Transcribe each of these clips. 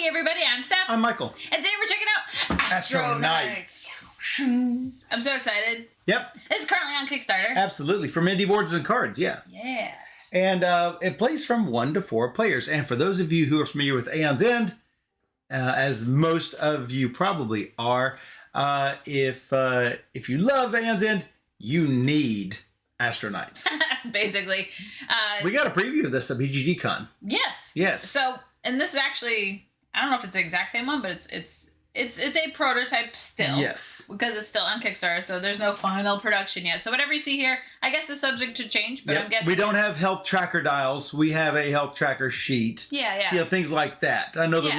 everybody, I'm Steph. I'm Michael. And today we're checking out Astro Knights. Yes. I'm so excited. Yep. It's currently on Kickstarter. Absolutely. From Indie Boards and Cards, yeah. Yes. And it plays from 1 to 4 players. And for those of you who are familiar with Aeon's End, as most of you probably are, if you love Aeon's End, you need Astro Knights. Basically. We got a preview of this at BGG Con. Yes. Yes. So, and this is actually, I don't know if it's the exact same one, but it's a prototype still. Yes. Because it's still on Kickstarter, so there's no final production yet. So whatever you see here, I guess is subject to change, but I'm guessing. We don't have health tracker dials. We have a health tracker sheet. Yeah. You know, things like that. I know the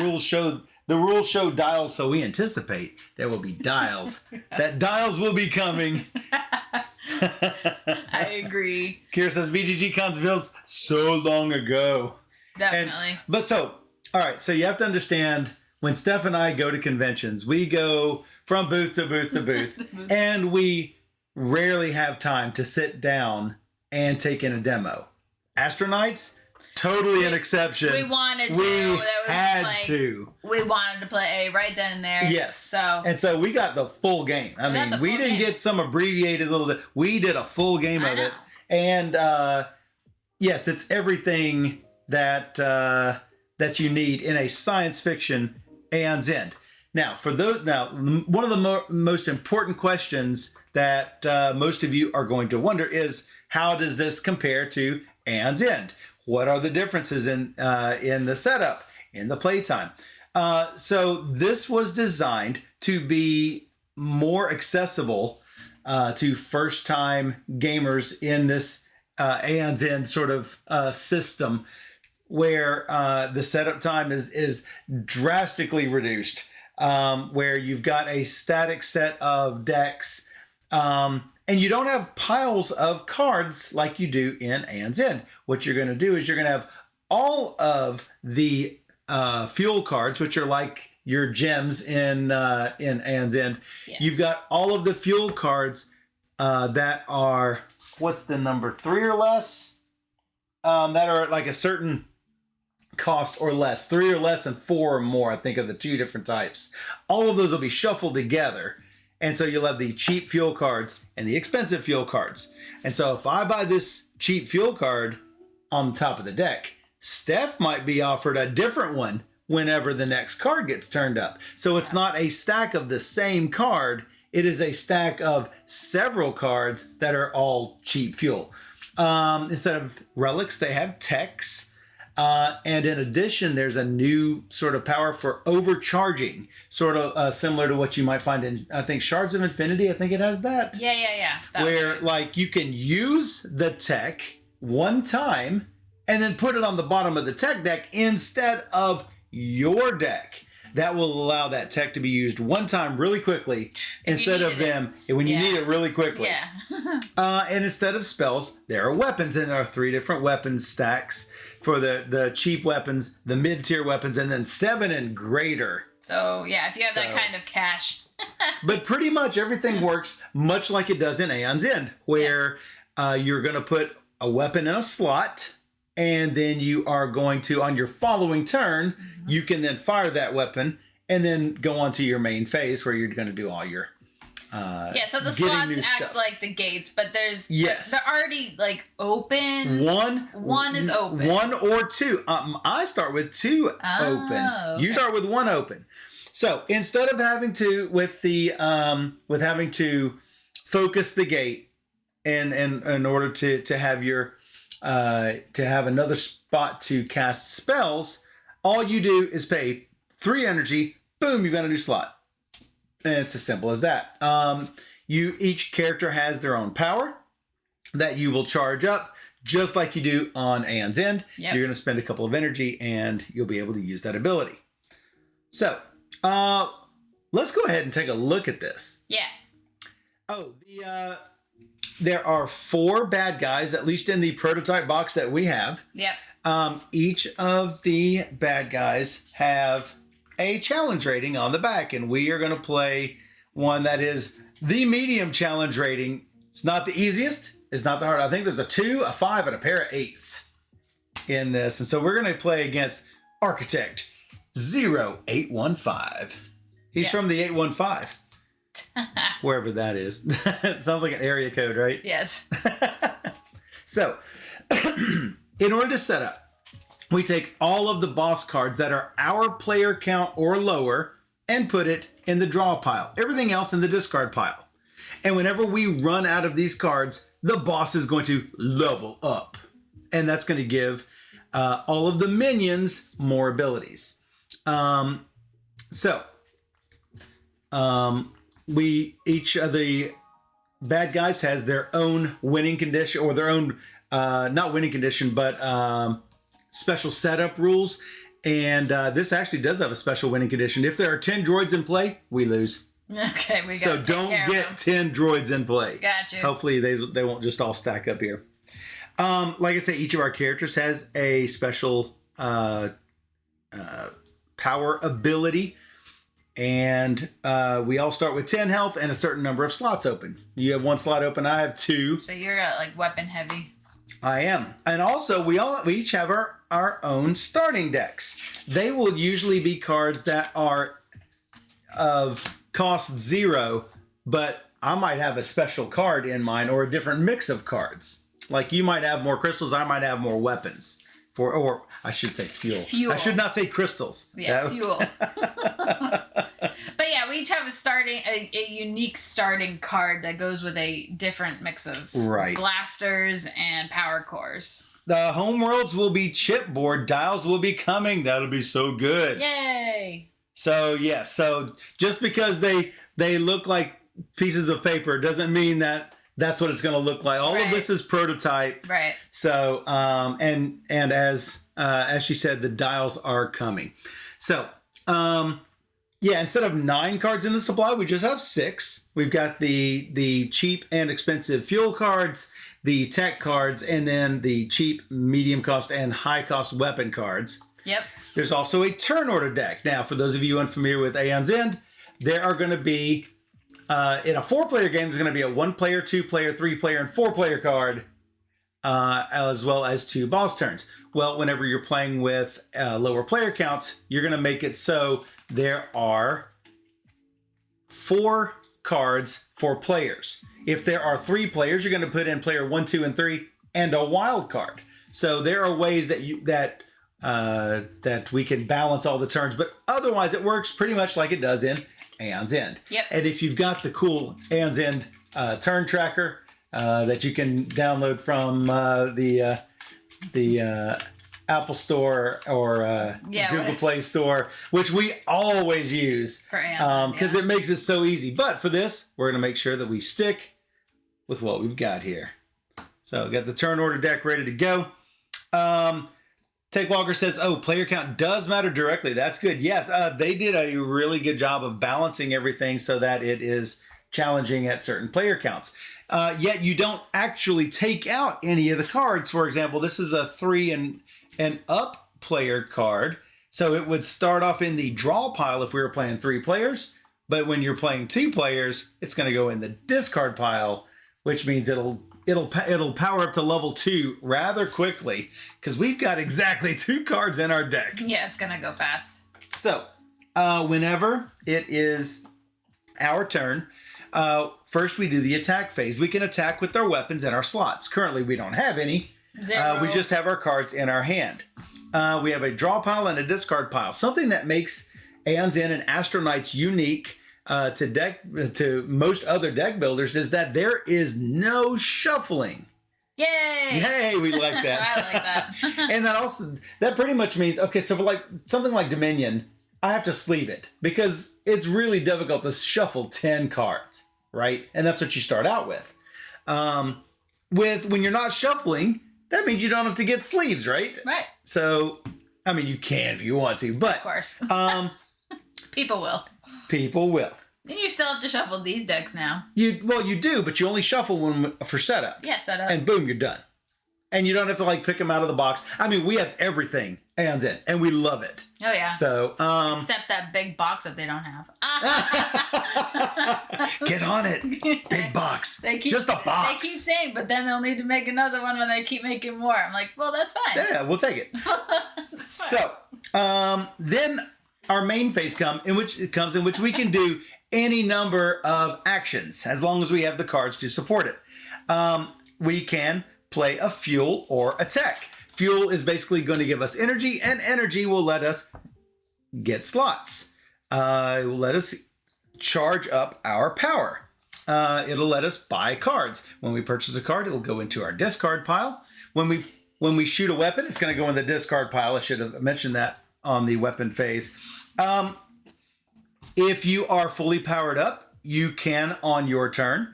rules show dials, so we anticipate there will be dials. That dials will be coming. I agree. Kira says BGG Cons feels so long ago. Definitely. All right, so you have to understand, when Steph and I go to conventions, we go from booth to booth to booth, and we rarely have time to sit down and take in a demo. Astro Knights, totally an exception. We wanted to. We wanted to play right then and there. Yes. So we got the full game. We didn't get some abbreviated little. We did a full game of it, and yes, it's everything that you need in a science fiction Aeon's End. Now, one of the most important questions that most of you are going to wonder is, how does this compare to Aeon's End? What are the differences in the setup, in the playtime? So this was designed to be more accessible to first-time gamers in this Aeon's End sort of system, where the setup time is drastically reduced, where you've got a static set of decks, and you don't have piles of cards like you do in Aeon's End. What you're going to do is you're going to have all of the fuel cards, which are like your gems in Aeon's End. Yes. You've got all of the fuel cards that are, what's the number, 3 or less? That are like a certain cost or less. 3 or less and 4 or more, I think, are the 2 different types. All of those will be shuffled together. And so you'll have the cheap fuel cards and the expensive fuel cards. And so if I buy this cheap fuel card on the top of the deck, Steph might be offered a different one whenever the next card gets turned up. So it's not a stack of the same card. It is a stack of several cards that are all cheap fuel. Instead of relics, they have techs. And in addition, there's a new sort of power for overcharging, sort of similar to what you might find in, I think, Shards of Infinity. I think it has that. Yeah. Where, like, you can use the tech one time and then put it on the bottom of the tech deck instead of your deck. That will allow that tech to be used one time really quickly instead of them when you need it really quickly. Yeah. And instead of spells, there are weapons, and there are 3 different weapons stacks for the cheap weapons, the mid-tier weapons, and then 7 and greater. So, yeah, if you have that kind of cash. But pretty much everything works much like it does in Aeon's End, where you're going to put a weapon in a slot, and then you are going to, on your following turn, you can then fire that weapon and then go on to your main phase where you're going to do all your so the slots act like the gates, but they're already like open. One is open. 1 or 2. I start with 2 open. Okay. You start with 1 open. So instead of having to having to focus the gate and in order to have your to have another spot to cast spells, all you do is pay 3 energy. Boom, you've got a new slot. And it's as simple as that. Each character has their own power that you will charge up, just like you do on Aeon's End. Yep. You're going to spend a couple of energy, and you'll be able to use that ability. So, let's go ahead and take a look at this. Yeah. Oh, there are 4 bad guys, at least in the prototype box that we have. Yep. Each of the bad guys have a challenge rating on the back, and we are going to play one that is the medium challenge rating. It's not the easiest. It's not the hard. I think there's a 2, a 5, and a pair of 8s in this. And so we're going to play against Architect 0815. He's from the 815. Wherever that is. It sounds like an area code, right? Yes. So, in order to set up, we take all of the boss cards that are our player count or lower and put it in the draw pile. Everything else in the discard pile. And whenever we run out of these cards, the boss is going to level up. And that's going to give all of the minions more abilities. Each of the bad guys has their own winning condition, or their own, not winning condition, but special setup rules. And this actually does have a special winning condition. If there are 10 droids in play, we lose. Okay, we got so don't get 10 droids in play. Gotcha. Hopefully they won't just all stack up here. Like I said, each of our characters has a special power ability. And we all start with 10 health and a certain number of slots open. You have 1 slot open. I have 2. So you're like weapon heavy. I am. And also, we each have our own starting decks. They will usually be cards that are of cost 0, but I might have a special card in mine or a different mix of cards. Like you might have more crystals, I might have more weapons. Or I should say fuel. I should not say crystals. Yeah, fuel. But yeah, we each have a unique starting card that goes with a different mix of blasters and power cores. The homeworlds will be chipboard. Dials will be coming. That'll be so good. Yay! So yeah, so just because they look like pieces of paper doesn't mean that that's what it's going to look like. All of this is prototype. Right. So, and as she said, the dials are coming. So, instead of 9 cards in the supply, we just have 6. We've got the cheap and expensive fuel cards, the tech cards, and then the cheap, medium cost, and high cost weapon cards. Yep. There's also a turn order deck. Now, for those of you unfamiliar with Aeon's End, there are going to be in a 4-player game, there's going to be a 1-player, 2-player, 3-player, and 4-player card, as well as 2 boss turns. Well, whenever you're playing with lower player counts, you're going to make it so there are 4 cards for players. If there are 3 players, you're going to put in player 1, 2, and 3, and a wild card. So there are ways that we can balance all the turns, but otherwise it works pretty much like it does in Aeon's End. Yep. And if you've got the cool Aeon's End turn tracker that you can download from the Apple Store or Google Play Store, which we always use because it makes it so easy. But for this, we're going to make sure that we stick with what we've got here. So we've got the turn order deck ready to go. Take Walker says, player count does matter directly. That's good. Yes, they did a really good job of balancing everything so that it is challenging at certain player counts. Yet you don't actually take out any of the cards. For example, this is a 3 and up player card. So it would start off in the draw pile if we were playing 3 players. But when you're playing 2 players, it's going to go in the discard pile, which means it'll power up to level 2 rather quickly because we've got exactly 2 cards in our deck. Yeah, it's gonna go fast. So, whenever it is our turn, first we do the attack phase. We can attack with our weapons and our slots. Currently, we don't have any. 0. We just have our cards in our hand. We have a draw pile and a discard pile. Something that makes Aeon's End and Astro Knights unique to most other deck builders is that there is no shuffling. Yay, we like that. I like that. And that pretty much means, okay, so for like something like Dominion, I have to sleeve it because it's really difficult to shuffle 10 cards, right? And that's what you start out with. When you're not shuffling, that means you don't have to get sleeves, right? Right. So, I mean, you can if you want to, but of course. People will. People will. And you still have to shuffle these decks now. You do, but you only shuffle one for setup. Yeah, setup. And boom, you're done. And you don't have to pick them out of the box. I mean, we have everything Aeon's End, and we love it. Oh yeah. So except that big box that they don't have. Get on it, big box. Just a box. They keep saying, but then they'll need to make another one when they keep making more. I'm like, well, that's fine. Yeah, we'll take it. So then our main phase comes in which we can do any number of actions as long as we have the cards to support it. We can play a fuel or a tech. Fuel is basically going to give us energy, and energy will let us get slots. It will let us charge up our power. It'll let us buy cards. When we purchase a card, it'll go into our discard pile. When we shoot a weapon, it's going to go in the discard pile. I should have mentioned that on the weapon phase. If you are fully powered up, you can, on your turn,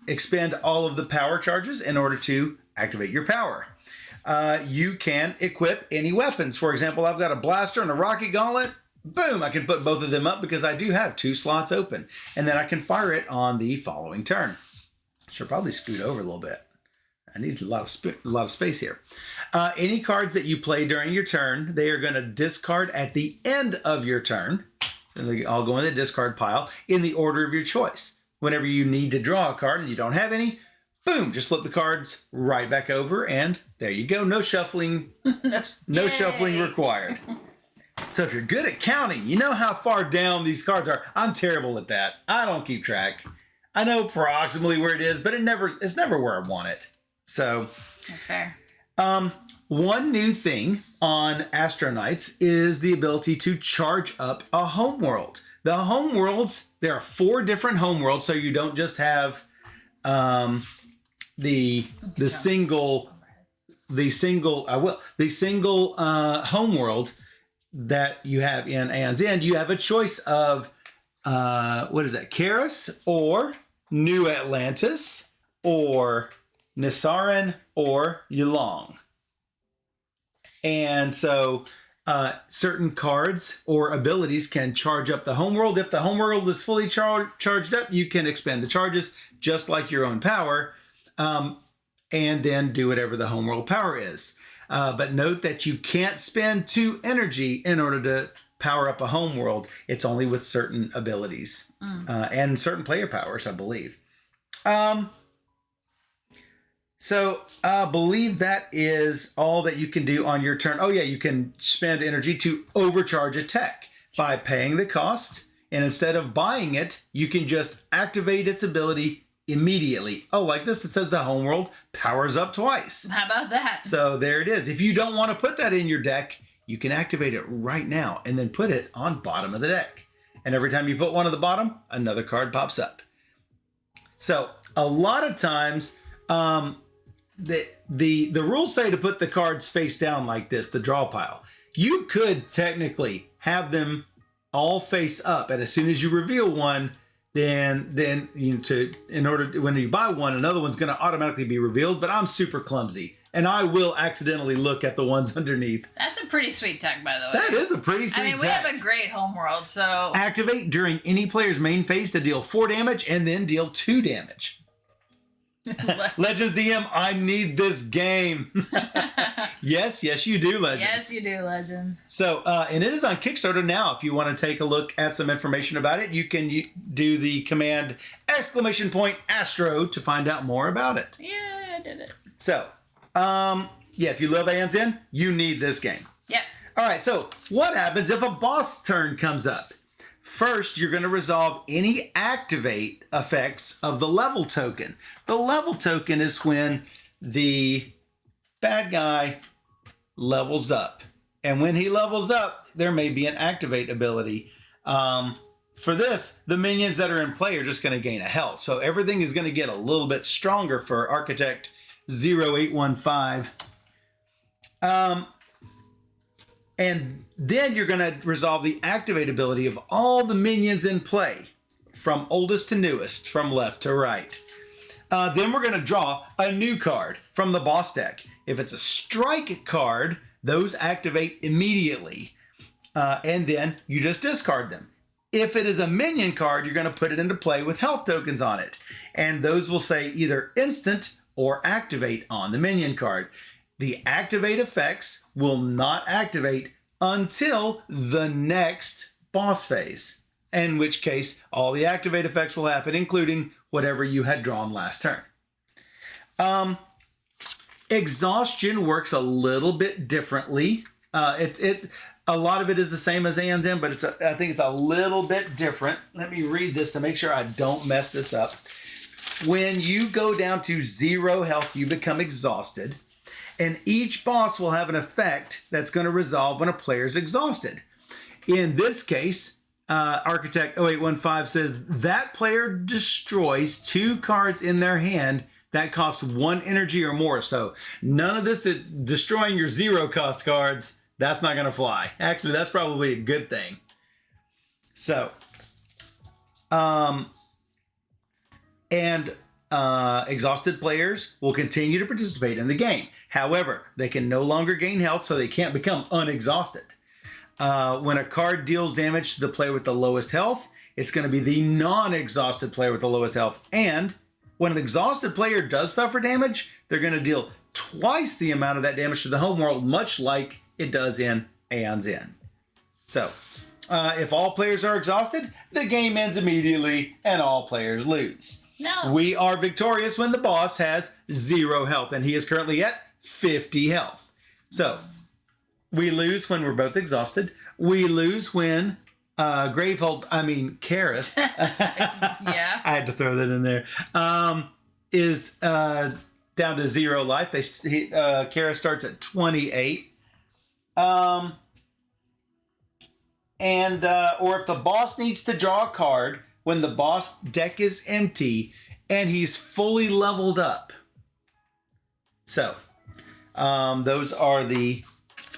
expend all of the power charges in order to activate your power. You can equip any weapons. For example, I've got a blaster and a rocket gauntlet. Boom, I can put both of them up because I do have 2 slots open. And then I can fire it on the following turn. Should probably scoot over a little bit. I need a lot of space here. Any cards that you play during your turn, they are going to discard at the end of your turn. So they all go in the discard pile in the order of your choice. Whenever you need to draw a card and you don't have any, boom, just flip the cards right back over, and there you go. No shuffling. No shuffling required. So if you're good at counting, you know how far down these cards are. I'm terrible at that. I don't keep track. I know approximately where it is, but it's never where I want it. So that's fair. One new thing on Astro Knights is the ability to charge up a homeworld. The homeworlds, there are 4 different homeworlds, so you don't just have the single homeworld that you have in Aeon's End. You have a choice of Karis or New Atlantis or Nisaran or Yulong. And so certain cards or abilities can charge up the homeworld. If the homeworld is fully charged up, you can expend the charges just like your own power, and then do whatever the homeworld power is. But note that you can't spend 2 energy in order to power up a homeworld. It's only with certain abilities and certain player powers, I believe. So I believe that is all that you can do on your turn. Oh yeah, you can spend energy to overcharge a tech by paying the cost. And instead of buying it, you can just activate its ability immediately. Oh, like this, it says the homeworld powers up twice. How about that? So there it is. If you don't want to put that in your deck, you can activate it right now and then put it on bottom of the deck. And every time you put one at the bottom, another card pops up. So a lot of times, the rules say to put the cards face down like this, the draw pile. You could technically have them all face up, and as soon as you reveal one, then when you buy one, another one's going to automatically be revealed. But I'm super clumsy, and I will accidentally look at the ones underneath. That's a pretty sweet tech, by the way. That is a pretty sweet tech. We have a great homeworld, so activate during any player's main phase to deal 4 damage, and then deal 2 damage. Legends DM, I need this game. Yes, you do, Legends. Yes, you do, Legends. So, and it is on Kickstarter now. If you want to take a look at some information about it, you can do the command !Astro to find out more about it. Yeah, I did it. So, if you love Aeon's End, you need this game. Yep. All right, so what happens if a boss turn comes up? First, you're going to resolve any activate effects of the level token. The level token is when the bad guy levels up. And when he levels up, there may be an activate ability. For this, the minions that are in play are just going to gain a health. So everything is going to get a little bit stronger for Architect 0815. And then you're going to resolve the activate ability of all the minions in play, from oldest to newest, from left to right. Then we're going to draw a new card from the boss deck. If it's a strike card, those activate immediately. And then you just discard them. If it is a minion card, you're going to put it into play with health tokens on it. And those will say either instant or activate on the minion card. The activate effects will not activate until the next boss phase, in which case all the activate effects will happen, including whatever you had drawn last turn. Exhaustion works a little bit differently. A lot of it is the same as Aeon's End, but I think it's a little bit different. Let me read this to make sure I don't mess this up. When you go down to 0 health, you become exhausted, and each boss will have an effect that's going to resolve when a player's exhausted. In this case, Architect 0815 says that player destroys 2 cards in their hand that cost 1 energy or more. So none of this is destroying your 0 cost cards. That's not going to fly. Actually, that's probably a good thing. So, exhausted players will continue to participate in the game. However, they can no longer gain health, so they can't become unexhausted. When a card deals damage to the player with the lowest health, it's going to be the non-exhausted player with the lowest health. And when an exhausted player does suffer damage, they're going to deal twice the amount of that damage to the homeworld, much like it does in Aeon's End. So, if all players are exhausted, the game ends immediately and all players lose. No. We are victorious when the boss has 0 health, and he is currently at 50 health. So, we lose when we're both exhausted. We lose when Karis. Yeah. I had to throw that in there. Is down to 0 life. Karis starts at 28. Or if the boss needs to draw a card when the boss deck is empty and he's fully leveled up. So, those are the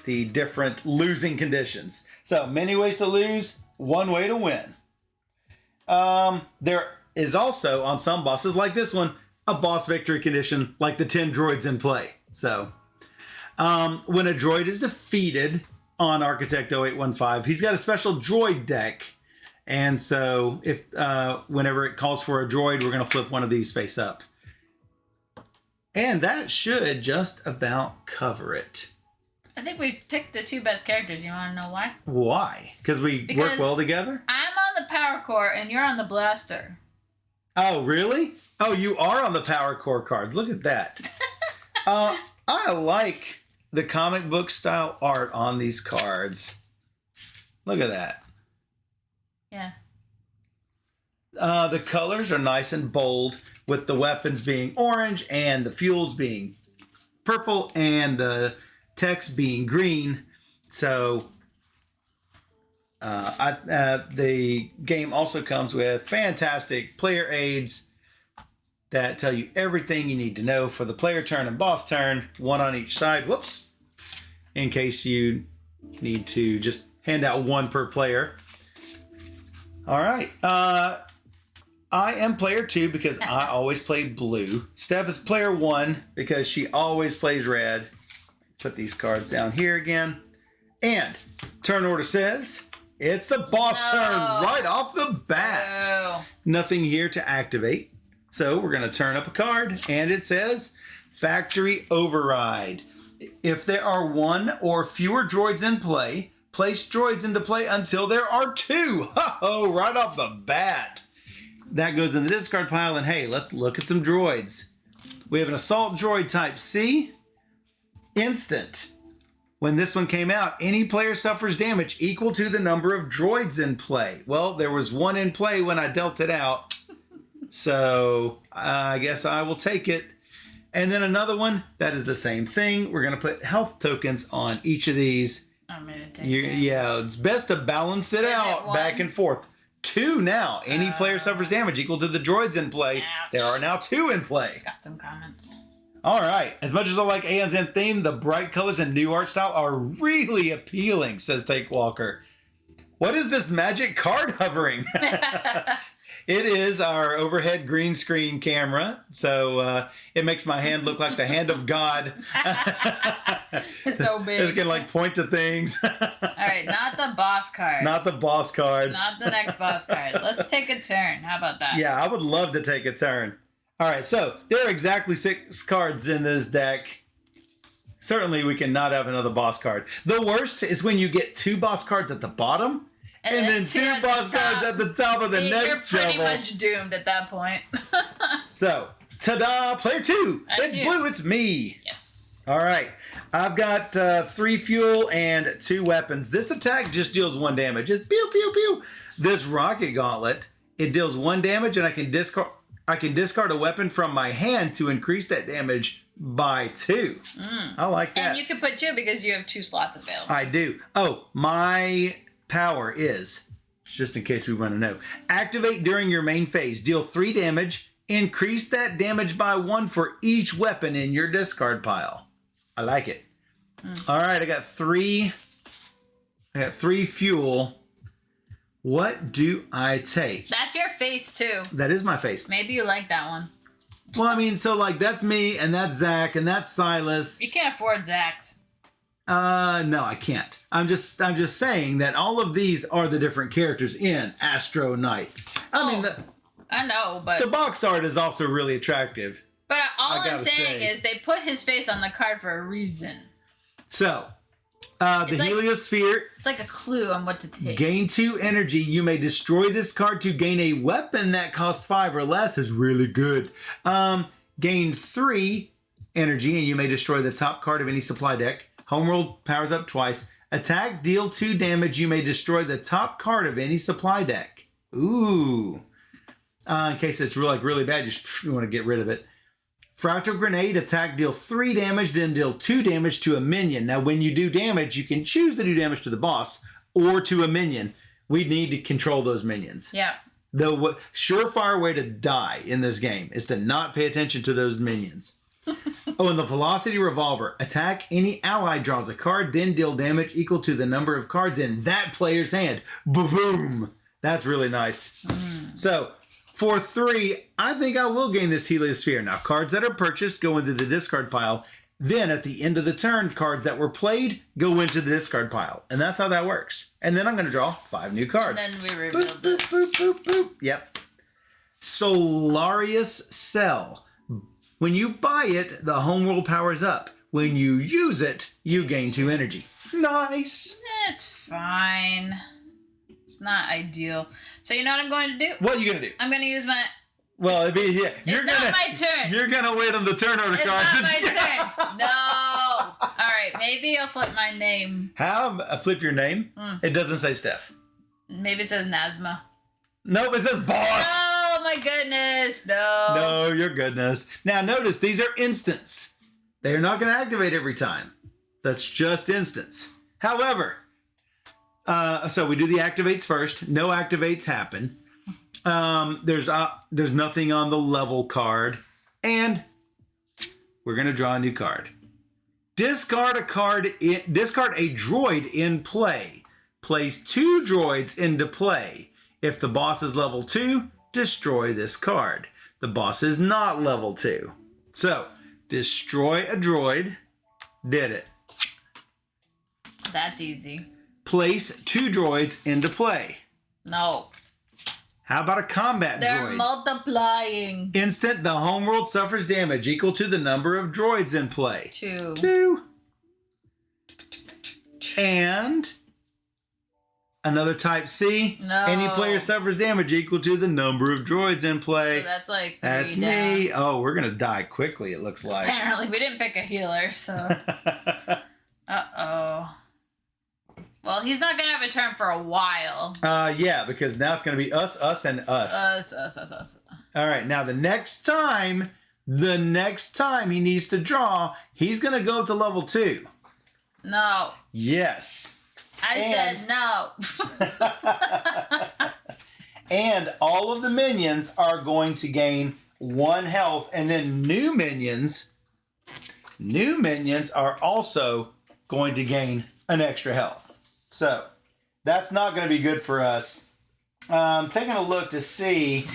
different losing conditions. So, many ways to lose, one way to win. There is also, on some bosses like this one, a boss victory condition like the 10 droids in play. So, when a droid is defeated on Architect 0815, he's got a special droid deck. And so if whenever it calls for a droid, we're going to flip one of these face up. And that should just about cover it. I think we picked the 2 best characters. You want to know why? Why? Because we work well together? I'm on the power core and you're on the blaster. Oh, really? Oh, you are on the power core cards. Look at that. I like the comic book style art on these cards. Look at that. Yeah. The colors are nice and bold, with the weapons being orange and the fuels being purple and the text being green. So the game also comes with fantastic player aids that tell you everything you need to know for the player turn and boss turn, one on each side. Whoops. In case you need to just hand out one per player. All right. I am player 2 because I always play blue. Steph is player 1 because she always plays red. Put these cards down here again. And turn order says it's the boss turn right off the bat. No. Nothing here to activate. So we're going to turn up a card, and it says Factory Override. If there are 1 or fewer droids in play, place droids into play until there are 2. Ho-ho, right off the bat. That goes in the discard pile, and hey, let's look at some droids. We have an Assault Droid Type C. Instant. When this one came out, any player suffers damage equal to the number of droids in play. Well, there was 1 in play when I dealt it out. So I guess I will take it. And then another one, that is the same thing. We're going to put health tokens on each of these. I'm going to take that. Yeah, it's best to balance it out back and forth. 2 now. Any player suffers damage equal to the droids in play. Ouch. There are now 2 in play. Got some comments. All right. As much as I like Aeon's End theme, the bright colors and new art style are really appealing, says Take Walker. What is this magic card hovering? It is our overhead green screen camera, so it makes my hand look like the hand of God. It's so big. It can like point to things. All right, not the boss card. Not the boss card. Not the next boss card. Let's take a turn. How about that? Yeah, I would love to take a turn. All right, so there are exactly 6 cards in this deck. Certainly, we cannot have another boss card. The worst is when you get 2 boss cards at the bottom. And then 2 boss cards at the top of the next shovel. You're pretty much doomed at that point. So, ta-da, player 2. That's It's you. blue, it's me. Yes. All right. I've got 3 fuel and 2 weapons. This attack just deals 1 damage. Just pew, pew, pew. This rocket gauntlet, it deals 1 damage, and I can discard a weapon from my hand to increase that damage by 2. I like that. And you can put 2 because you have 2 slots available. I do. Oh, my power is, just in case we want to know, activate during your main phase. Deal 3 damage. Increase that damage by 1 for each weapon in your discard pile. I like it. All right, I got 3 fuel. What do I take? That's your face, too. That is my face. Maybe you like that one. Well, I mean, so like that's me, and that's Zach, and that's Silas. You can't afford Zach's. No, I can't. I'm just saying that all of these are the different characters in Astro Knights. I know, but the box art is also really attractive. But all I'm saying is they put his face on the card for a reason. So, the Heliosphere. It's like a clue on what to take. Gain 2 energy. You may destroy this card to gain a weapon that costs 5 or less. Is really good. Gain 3 energy, and you may destroy the top card of any supply deck. Homeworld powers up twice. Attack, deal 2 damage. You may destroy the top card of any supply deck. Ooh. In case it's really bad, you want to get rid of it. Fractal Grenade, attack, deal 3 damage, then deal 2 damage to a minion. Now, when you do damage, you can choose to do damage to the boss or to a minion. We need to control those minions. Yeah. The surefire way to die in this game is to not pay attention to those minions. And the Velocity Revolver, attack, any ally draws a card, then deal damage equal to the number of cards in that player's hand. Boom! That's really nice. So, for 3, I think I will gain this Heliosphere. Now, cards that are purchased go into the discard pile. Then, at the end of the turn, cards that were played go into the discard pile. And that's how that works. And then I'm going to draw 5 new cards. And then we reveal this. Boop, boop, boop, boop. Yep. Solarius Cell. When you buy it, the homeworld powers up. When you use it, you gain 2 energy. Nice. It's fine. It's not ideal. So you know what I'm going to do? What are you going to do? I'm going to use my... Well, it'd be, yeah. It's not my turn. You're going to wait on the turnover cards. It's not my turn. No. All right. Maybe I'll flip my name. How? Flip your name? It doesn't say Steph. Maybe it says Nazma. Nope, it says Boss. Oh, my goodness. No. No, your goodness. Now, notice, these are instants. They are not going to activate every time. That's just instants. However... so we do the activates first. No activates happen. There's nothing on the level card, and we're gonna draw a new card. Discard a droid in play. Place 2 droids into play. If the boss is level 2, destroy this card. The boss is not level 2, so destroy a droid. Did it? That's easy. Place 2 droids into play. No. How about a combat droid? They're multiplying. Instant, the homeworld suffers damage equal to the number of droids in play. 2. And another type C. No. Any player suffers damage equal to the number of droids in play. So that's like 3 That's down. me. Oh, we're going to die quickly, it looks like. Apparently, we didn't pick a healer, so... Uh-oh. Well, he's not going to have a turn for a while. Yeah, because now it's going to be us, and us. Us. All right, now the next time he needs to draw, he's going to go to level 2. No. Yes. Said no. And all of the minions are going to gain 1 health, and then new minions are also going to gain an extra health. So, that's not going to be good for us. Taking a look to see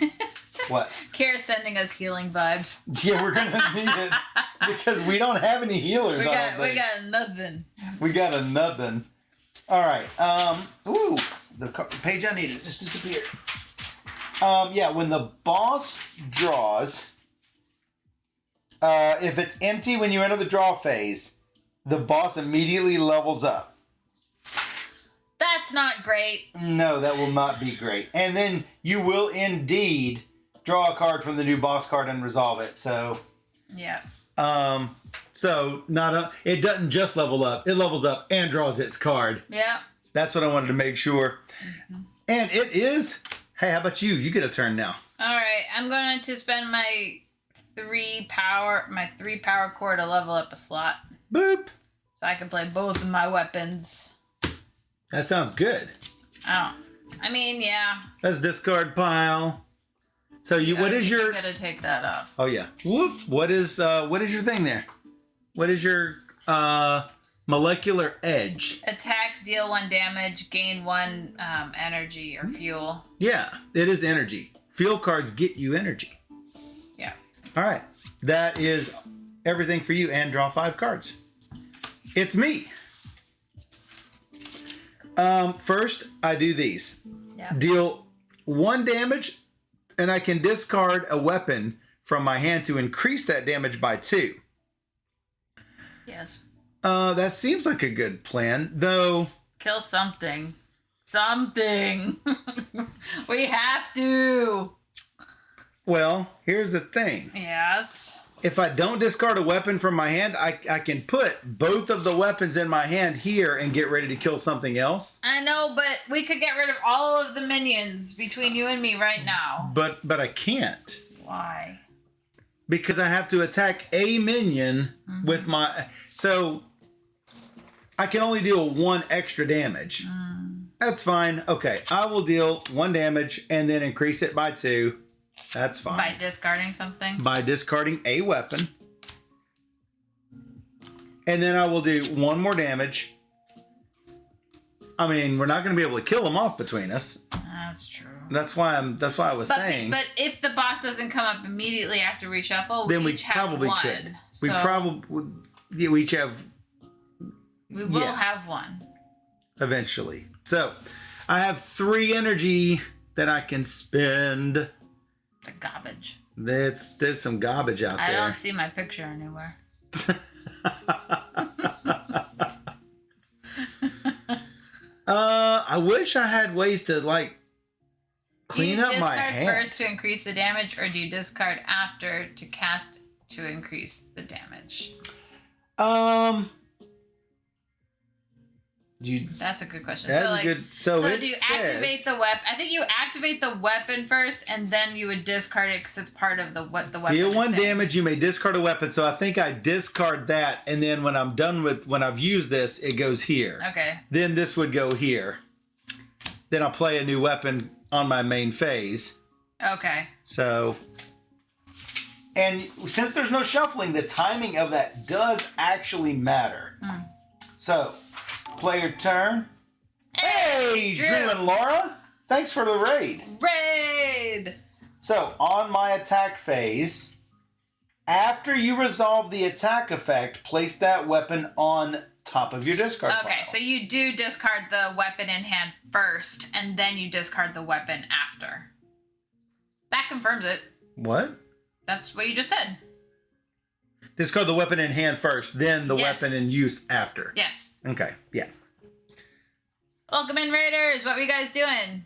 what. Kira's sending us healing vibes. Yeah, we're going to need it because we don't have any healers. We got nothing. We got a nothing. All right. Ooh, the page I needed just disappeared. Yeah, when the boss draws, if it's empty when you enter the draw phase, the boss immediately levels up. That's not great. No, that will not be great. And then you will indeed draw a card from the new boss card and resolve it. So, yeah. So it doesn't just level up. It levels up and draws its card. Yeah. That's what I wanted to make sure. Mm-hmm. And it is. Hey, how about you? You get a turn now. All right. I'm going to spend my 3 power core to level up a slot. Boop. So I can play both of my weapons. That sounds good. I mean, yeah. That's discard pile. So what is your? You gotta take that off. Oh yeah. Whoop. What is your thing there? What is your molecular edge? Attack, deal 1 damage, gain 1 energy or fuel. Yeah, it is energy. Fuel cards get you energy. Yeah. All right. That is everything for you, and draw 5 cards. It's me. First, I do these. Yeah. Deal 1 damage, and I can discard a weapon from my hand to increase that damage by 2. Yes. That seems like a good plan, though. Kill something. Something. We have to. Well, here's the thing. Yes. If I don't discard a weapon from my hand, I can put both of the weapons in my hand here and get ready to kill something else. I know, but we could get rid of all of the minions between you and me right now. But I can't. Why? Because I have to attack a minion with my... So, I can only deal 1 extra damage. That's fine. Okay, I will deal 1 damage and then increase it by 2. That's fine. By discarding something? By discarding a weapon. And then I will do 1 more damage. I mean, we're not going to be able to kill them off between us. That's true. That's why I was saying. But if the boss doesn't come up immediately after we shuffle, then we each probably have 1. could. So We each have. We will have 1. Eventually. So, I have 3 energy that I can spend. The garbage. There's some garbage out there. I don't see my picture anywhere. I wish I had ways to clean up my hand. Do you discard first to increase the damage, or do you discard after to cast to increase the damage? That's a good question. That's good. So do you activate the weapon? I think you activate the weapon first, and then you would discard it because it's part of what the weapon. Deal is 1 saying. damage. You may discard a weapon. So I think I discard that, and then when I've used this, it goes here. Okay. Then this would go here. Then I'll play a new weapon on my main phase. Okay. So, and since there's no shuffling, the timing of that does actually matter. So. Play your turn. Hey, Drew and Laura. Thanks for the raid. Raid! So, on my attack phase, after you resolve the attack effect, place that weapon on top of your discard pile. Okay, so you do discard the weapon in hand first, and then you discard the weapon after. That confirms it. What? That's what you just said. Discard the weapon in hand first, then the weapon in use after. Yes. Okay, yeah. Welcome in, Raiders. What were you guys doing?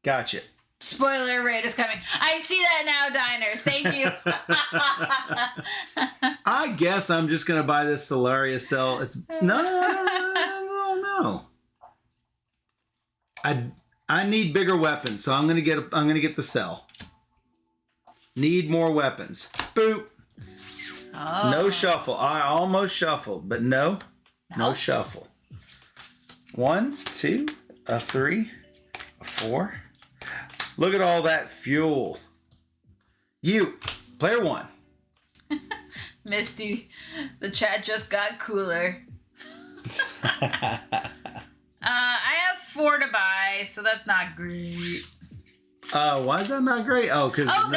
Gotcha. Spoiler, Raiders coming. I see that now, Diner. Thank you. I guess I'm just going to buy this Solaria cell. It's... No, I don't know. I need bigger weapons, so I'm going to get the cell. Need more weapons. Boop. Oh. No shuffle. I almost shuffled, but no shuffle. 1, 2, a 3, a 4. Look at all that fuel. You, player 1. Misty, the chat just got cooler. I have 4 to buy, so that's not great. Why is that not great? Oh, because I'm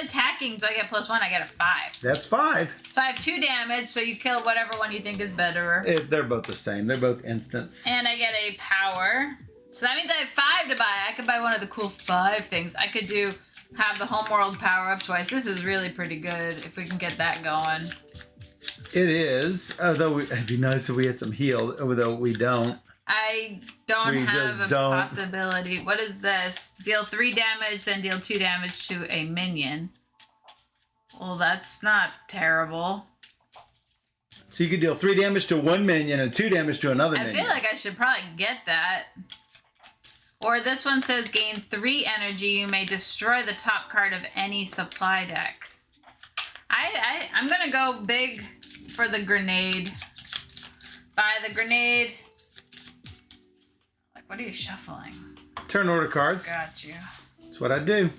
attacking, so I get +1. I get a 5. That's 5. So I have 2 damage. So you kill whatever one you think is better. They're both the same. They're both instants. And I get a power. So that means I have 5 to buy. I could buy one of the cool 5 things. I could have the homeworld power up twice. This is really pretty good if we can get that going. It is. Although it'd be nice if we had some heal, although we don't. I don't have a possibility. What is this? Deal 3 damage, then deal 2 damage to a minion. Well, that's not terrible. So you could deal 3 damage to one minion and 2 damage to another minion. I feel like I should probably get that. Or this one says gain 3 energy. You may destroy the top card of any supply deck. I'm going to go big for the grenade. Buy the grenade. Like, what are you shuffling? Turn order cards. Got you. That's what I do.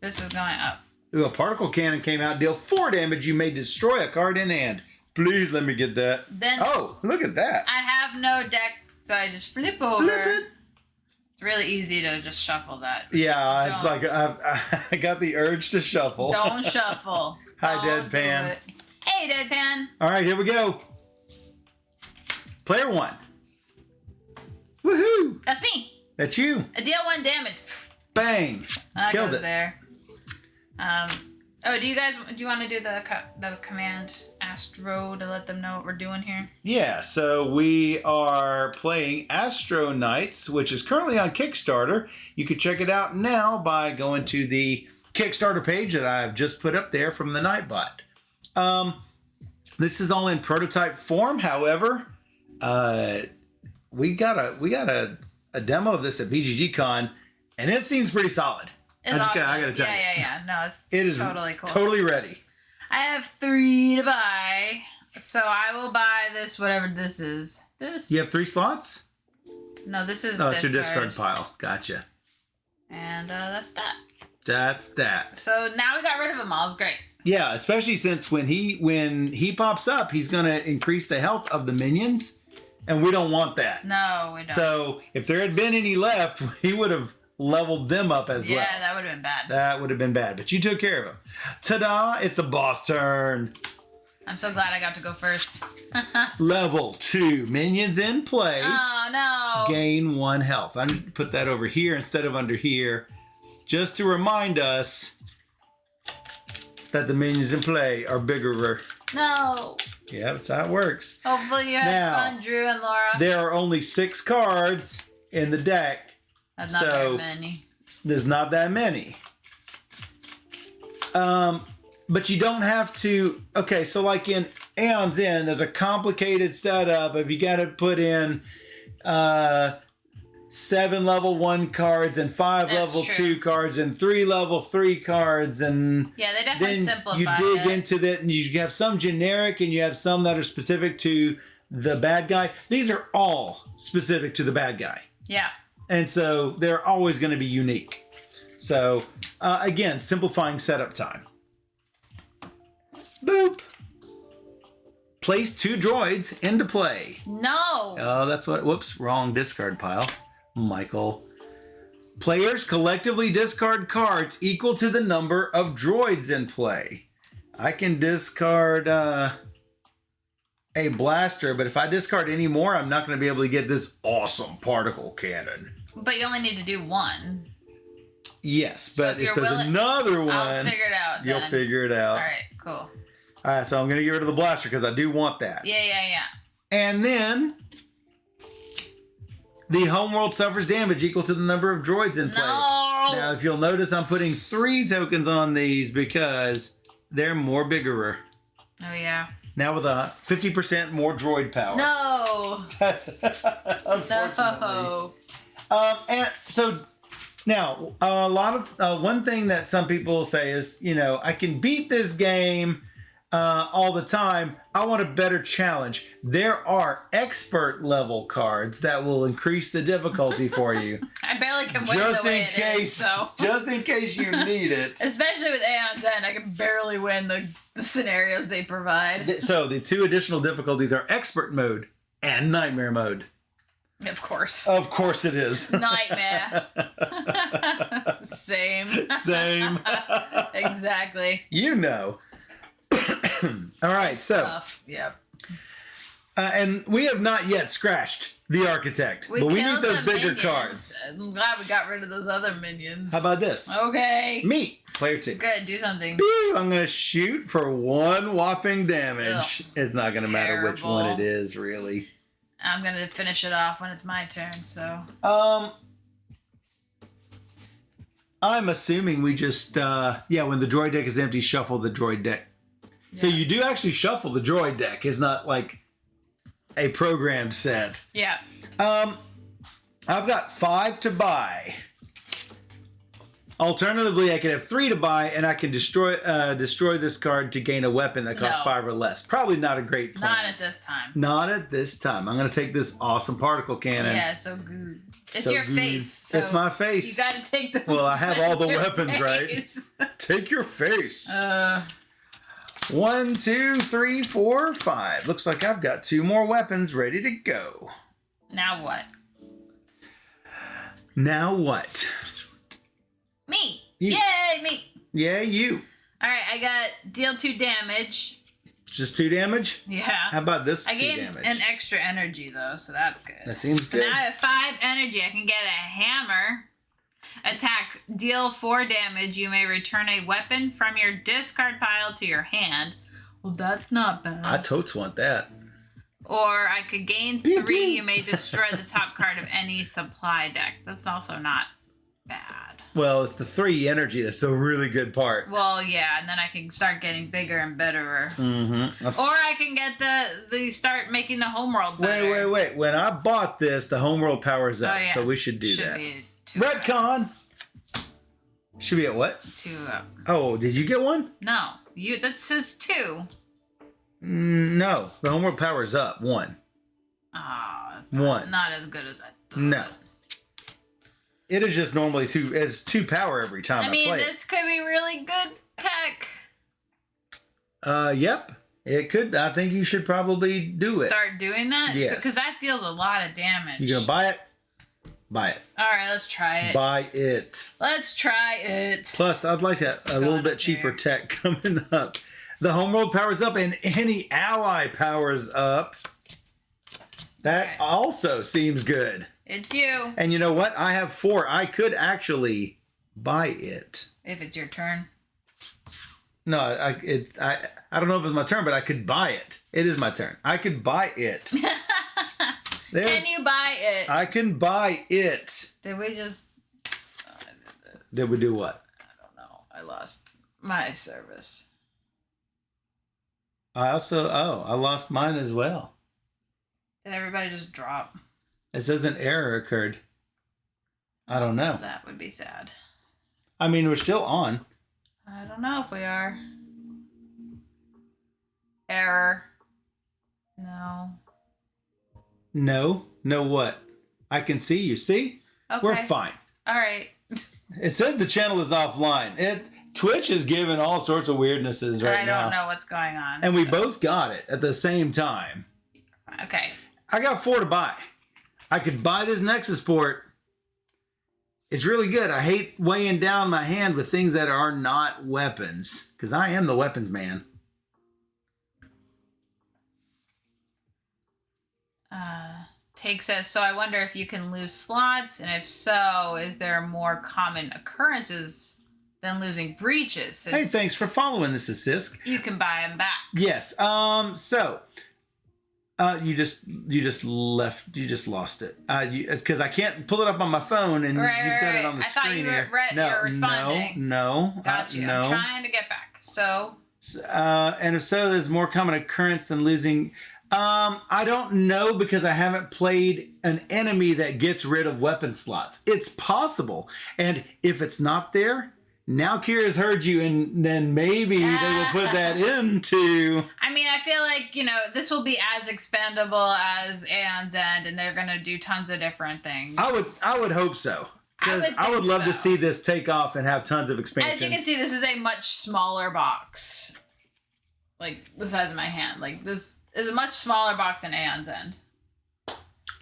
This is going up. Ooh, a particle cannon came out. Deal 4 damage. You may destroy a card in hand. Please let me get that. Then oh, look at that. I have no deck, so I just flip over. Flip it. It's really easy to just shuffle that. Yeah, it's like I got the urge to shuffle. Don't shuffle. Hi, Deadpan. Hey, Deadpan. All right, here we go. Player 1. Woohoo! That's me. That's you. I deal 1 damage. Bang! That Killed goes it. there. Oh, do you want to do the command Astro to let them know what we're doing here? Yeah, so we are playing Astro Knights, which is currently on Kickstarter. You can check it out now by going to the Kickstarter page that I've just put up there from the Nightbot. This is all in prototype form. However, we got a demo of this at BGG Con, and it seems pretty solid. I gotta tell you. Yeah. No, it is totally cool. Totally ready. I have 3 to buy, so I will buy this, whatever this is. This? You have 3 slots? No, this is. Oh, it's your discard pile. Gotcha. And that's that. That's that. So now we got rid of them all. It's great. Yeah, especially since when he pops up, he's gonna increase the health of the minions, and we don't want that. No, we don't. So if there had been any left, he would have leveled them up as well. Yeah, that would have been bad. That would have been bad, but you took care of them. Ta-da! It's the boss turn. I'm so glad I got to go first. Level 2. Minions in play. Oh, no. Gain 1 health. I'm going to put that over here instead of under here, just to remind us that the minions in play are bigger. No. Yeah, that's how it works. Hopefully you have fun, Drew and Laura. There are only 6 cards in the deck. That's not very many. There's not that many. But you don't have to. Okay, so like in Aeon's End, there's a complicated setup if you got to put in 7 level 1 cards and 5 level 2 cards and 3 level 3 cards, and yeah, they definitely simplify it. You dig into that, and you have some generic, and you have some that are specific to the bad guy. These are all specific to the bad guy. Yeah. And so they're always going to be unique. So, again, simplifying setup time. Boop. Place 2 droids into play. No. Oh, that's what. Whoops, wrong discard pile. Michael. Players collectively discard cards equal to the number of droids in play. I can discard a blaster, but if I discard any more, I'm not going to be able to get this awesome particle cannon. But you only need to do 1. Yes, but if there's another one, I'll figure it out. You'll figure it out. All right, cool. All right, so I'm going to get rid of the blaster because I do want that. Yeah. And then the homeworld suffers damage equal to the number of droids in play. No. Now, if you'll notice, I'm putting 3 tokens on these because they're more bigger. Oh, yeah. Now with a 50% more droid power. No. Unfortunately. No. And so now a lot of one thing that some people say is, I can beat this game all the time. I want a better challenge. There are expert level cards that will increase the difficulty for you. I barely can win just the way it is, so. Just in case you need it. Especially with Aeon's End, I can barely win the scenarios they provide. So the 2 additional difficulties are expert mode and nightmare mode. Of course. Of course it is. Nightmare. Same. Exactly. All right, it's so. Tough. Yep. And we have not yet scratched the architect, but we need those bigger minions. Cards. I'm glad we got rid of those other minions. How about this? Okay. Me, player 2. Good, do something. Boo, I'm going to shoot for 1 whopping damage. Ugh, it's not going to matter which one it is, really. I'm gonna finish it off when it's my turn. So. I'm assuming we just when the droid deck is empty, shuffle the droid deck. Yeah. So you do actually shuffle the droid deck. It's not like a programmed set. Yeah. I've got 5 to buy. Alternatively, I could have 3 to buy, and I can destroy this card to gain a weapon that costs 5 or less. Probably not a great plan. Not at this time. Not at this time. I'm going to take this awesome particle cannon. Yeah, so good. It's so your good. face. So it's my face. You got to take the. Well, I have all the weapons, face. right? Take your face. 1, 2, 3, 4, 5. Looks like I've got 2 more weapons ready to go. Now what? Now what? Me. You. Yay, me. Yeah, you. All right, I got deal 2 damage. Just 2 damage? Yeah. How about this 2 damage? I damage? gain an extra energy, though, so that's good. That seems good. So now I have 5 energy. I can get a hammer. Attack. Deal 4 damage. You may return a weapon from your discard pile to your hand. Well, that's not bad. I totes want that. Or I could gain 3. You may destroy the top card of any supply deck. That's also not bad. Well, it's the 3 energy that's the really good part. Well, yeah, and then I can start getting bigger and betterer. Mm-hmm. Or I can get the start making the homeworld better. Wait. When I bought this, the homeworld powers up, so we should do that. Redcon! Should be at what? 2 up. Oh, did you get one? No, that says 2. No, the homeworld power's up 1. Oh, that's 1. Not as good as I thought. No. It is just normally 2. It's 2 power every time I play. I mean, this could be really good tech. Yep. It could. I think you should probably do it. Start doing that? Yes. Because that deals a lot of damage. You gonna buy it? Buy it. All right, let's try it. Buy it. Let's try it. Plus, I'd like to a little bit cheaper tech coming up. The homeworld powers up and any ally powers up. That also seems good. It's you. And you know what? I have 4. I could buy it. If it's your turn. No, I don't know if it's my turn, but I could buy it. It is my turn. I could buy it. Can you buy it? I can buy it. Did we just... Did we do what? I don't know. I lost my service. I lost mine as well. Did everybody just drop? It says an error occurred. I don't know. That would be sad. I mean, we're still on. I don't know if we are. Error. No. No? No what? I can see you. See? Okay. We're fine. All right. It says the channel is offline. Twitch is giving all sorts of weirdnesses right now. I don't know what's going on. And we both got it at the same time. Okay. I got 4 to buy. I could buy this Nexus port. It's really good. I hate weighing down my hand with things that are not weapons. Because I am the weapons man. Take says, so I wonder if you can lose slots. And if so, is there more common occurrences than losing breaches? Hey, thanks for following. This is Sisk. You can buy them back. Yes. You just lost it. It's because I can't pull it up on my phone, and you've got it on the screen here. You were responding. No. Got you. No. I'm trying to get back. So. And if so, there's more common occurrence than losing. I don't know because I haven't played an enemy that gets rid of weapon slots. It's possible, and if it's not there. Now Kira's heard you, and then maybe they will put that into... I mean, I feel like, this will be as expendable as Aeon's End, and they're going to do tons of different things. I would hope so. Because I would love to see this take off and have tons of expansions. As you can see, this is a much smaller box. Like, the size of my hand. Like, this is a much smaller box than Aeon's End.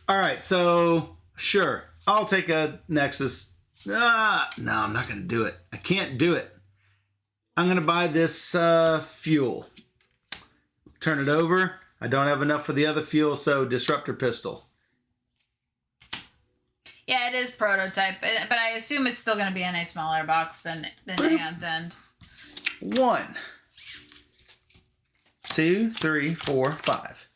All right, so, sure. I'll take a Nexus... no, I'm not going to do it. I can't do it. I'm going to buy this fuel. Turn it over. I don't have enough for the other fuel, so Disruptor Pistol. Yeah, it is prototype, but I assume it's still going to be in a smaller box than Aeon's End. 1, 2, 3, 4, 5.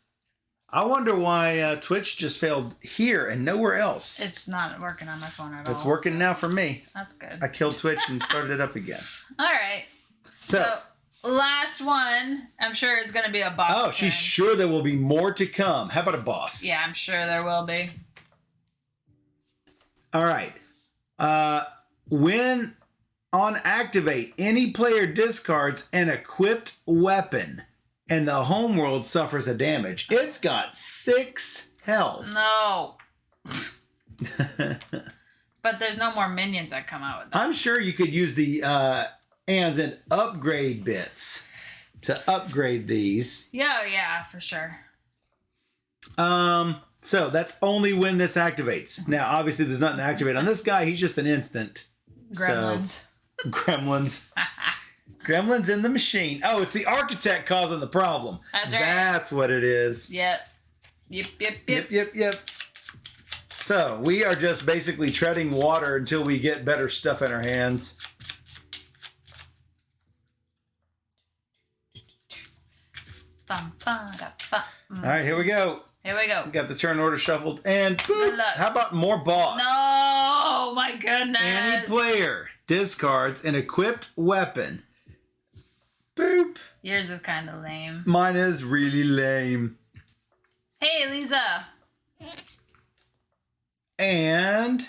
I wonder why Twitch just failed here and nowhere else. It's not working on my phone at all. It's working now for me. That's good. I killed Twitch and started it up again. All right. So last one, I'm sure is going to be a boss. Oh, she's sure there will be more to come. How about a boss? Yeah, I'm sure there will be. All right. When on activate, any player discards an equipped weapon and the homeworld suffers a damage. It's got 6 health. No. But there's no more minions that come out with that. I'm sure you could use the ands and upgrade bits to upgrade these. Yeah, for sure. So that's only when this activates. Now, obviously, there's nothing to activate on this guy. He's just an instant. Gremlins. So, gremlins. Gremlins in the machine. Oh, it's the architect causing the problem. That's right. That's what it is. Yep. Yep. So we are just basically treading water until we get better stuff in our hands. All right, here we go. Here we go. Got the turn order shuffled, and boop. How about more boss? No, my goodness. Any player discards an equipped weapon. Boop. Yours is kind of lame. Mine is really lame. Hey, Lisa. And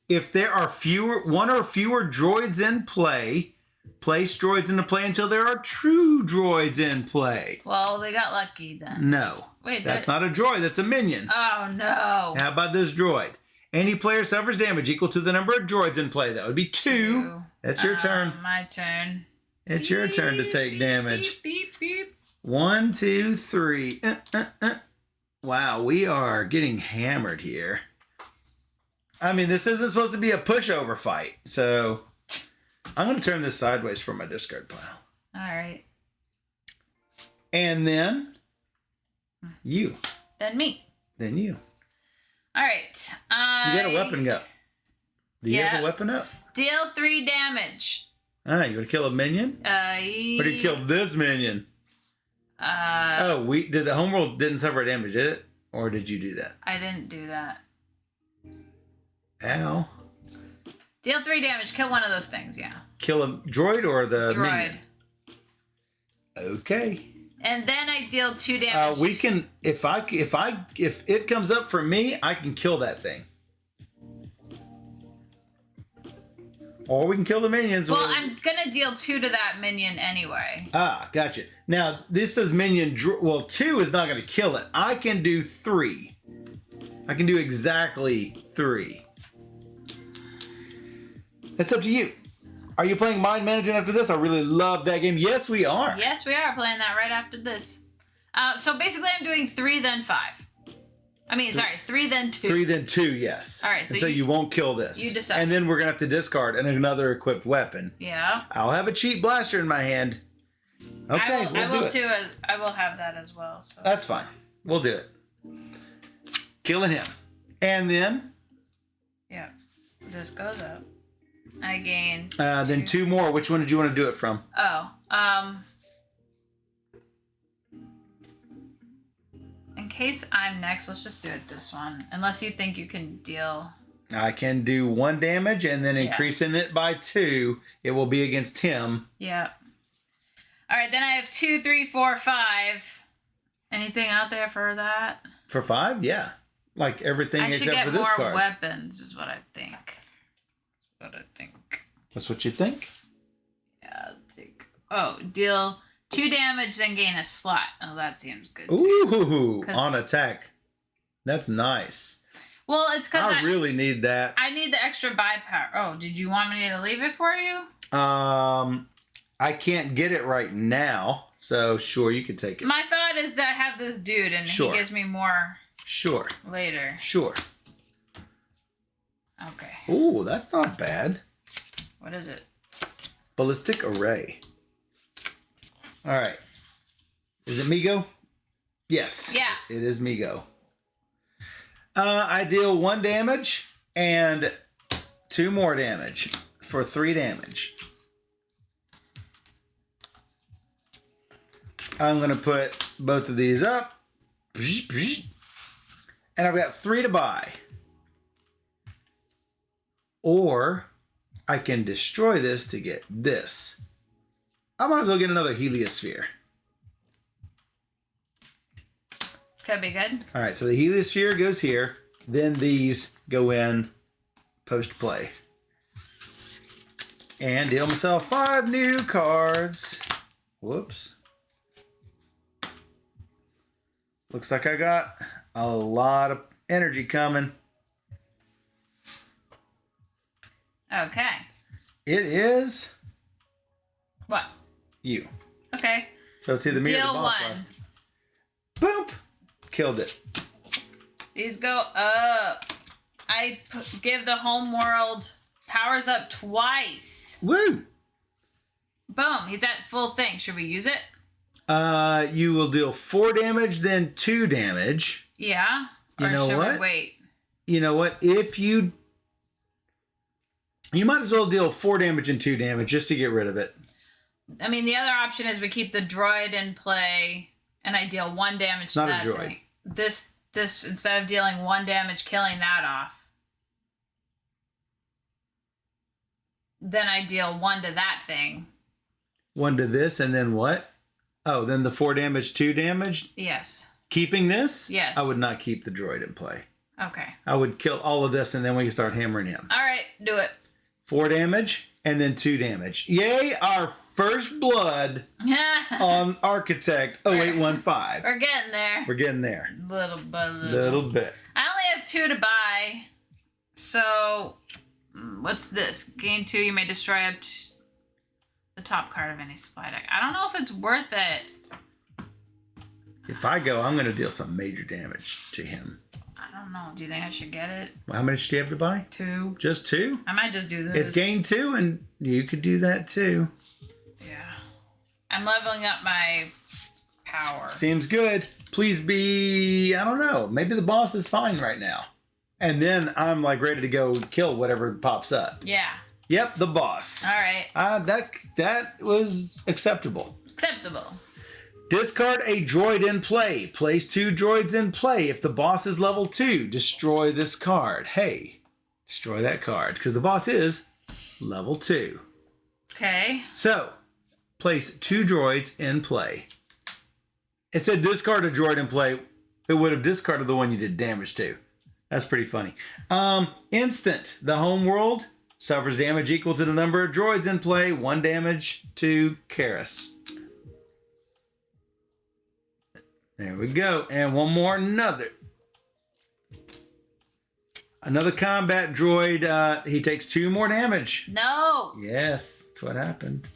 if there are one or fewer droids in play, place droids into play until there are true droids in play. Well, they got lucky then. No. Wait, that's not a droid. That's a minion. Oh, no. How about this droid? Any player suffers damage equal to the number of droids in play. That would be 2. That's your turn. My turn. It's your turn to take damage. Beep. 1, 2, 3. Wow, we are getting hammered here. I mean, this isn't supposed to be a pushover fight, so I'm going to turn this sideways for my discard pile. All right. And then you. Then me. Then you. All right. You got a weapon up. Do you have a weapon up? Deal 3 damage. You want to kill a minion? Or do you kill this minion? Did the homeworld didn't suffer damage, did it? Or did you do that? I didn't do that. Ow. Deal 3 damage. Kill one of those things, yeah. Kill a droid or the droid. minion? Okay. And then I deal 2 damage. We can if it comes up for me, I can kill that thing. Or we can kill the minions. Well, I'm going to deal 2 to that minion anyway. Gotcha. Now, this says minion... 2 is not going to kill it. I can do 3. I can do exactly 3. That's up to you. Are you playing Mind Management after this? I really love that game. Yes, we are. Yes, we are playing that right after this. So basically, I'm doing 3, then 5. I mean, sorry, 3 then 2. 3 then 2, yes. All right, so you won't kill this. You decide. And then we're going to have to discard another equipped weapon. Yeah. I'll have a cheap blaster in my hand. Okay, I will have that as well. So. That's fine. We'll do it. Killing him. And then? Yeah. This goes up. I gain... then 2 more. Which one did you want to do it from? In case I'm next, let's just do it this one. Unless you think you can deal... I can do 1 damage, and then increasing it by 2, it will be against him. Yeah. All right, then I have 2, 3, 4, 5. Anything out there for that? For 5? Yeah. Like everything except for this card. I should get more weapons, is what I think. That's what you think? Yeah, I'll take... Oh, deal 2 damage, then gain a slot. Oh, that seems good, too. Ooh, on attack. That's nice. Well, it's because I really need that. I need the extra buy power. Oh, did you want me to leave it for you? I can't get it right now, so sure, you could take it. My thought is that I have this dude, and he gives me more later. Sure. Okay. Ooh, that's not bad. What is it? Ballistic array. All right. Is it Migo? Yes. Yeah. It is Migo. I deal 1 damage and 2 more damage for 3 damage. I'm going to put both of these up. And I've got 3 to buy. Or I can destroy this to get this. I might as well get another Heliosphere. Could be good. All right, so the Heliosphere goes here. Then these go in post-play. And deal myself 5 new cards. Whoops. Looks like I got a lot of energy coming. Okay. It is... What? You. Okay. So it's either me or the boss. Deal 1. Last. Boop! Killed it. These go up. I give the home world powers up twice. Woo! Boom. He's at full thing. Should we use it? You will deal 4 damage, then 2 damage. Yeah. Or You know should what? we wait? You know what? If you might as well deal 4 damage and 2 damage just to get rid of it. I mean, the other option is we keep the droid in play, and I deal 1 damage It's to not a that droid. thing. This instead of dealing 1 damage, killing that off. Then I deal 1 to that thing. 1 to this, and then what? Oh, then the 4 damage, 2 damage? Yes. Keeping this? Yes. I would not keep the droid in play. Okay. I would kill all of this, and then we can start hammering him. All right, do it. 4 damage, and then 2 damage. Yay, our first blood on Architect 0815. We're getting there. We're getting there. Little bit. I only have 2 to buy. So, what's this? Gain 2, you may destroy up to the top card of any supply deck. I don't know if it's worth it. If I go, I'm going to deal some major damage to him. I don't know. Do you think I should get it? How much do you have to buy? 2. Just 2? I might just do this. It's gain 2, and you could do that too. Yeah. I'm leveling up my power. Seems good. Please be, I don't know, maybe the boss is fine right now. And then I'm like ready to go kill whatever pops up. Yeah. Yep, the boss. All right. That was acceptable. Acceptable. Discard a droid in play. Place 2 droids in play. If the boss is level 2, destroy this card. Hey, destroy that card because the boss is level 2. Okay. So, place 2 droids in play. It said discard a droid in play. It would have discarded the one you did damage to. That's pretty funny. Instant. The home world suffers damage equal to the number of droids in play. 1 damage to Karis. There we go. And one more, another combat droid. He takes 2 more damage. No. Yes, that's what happened.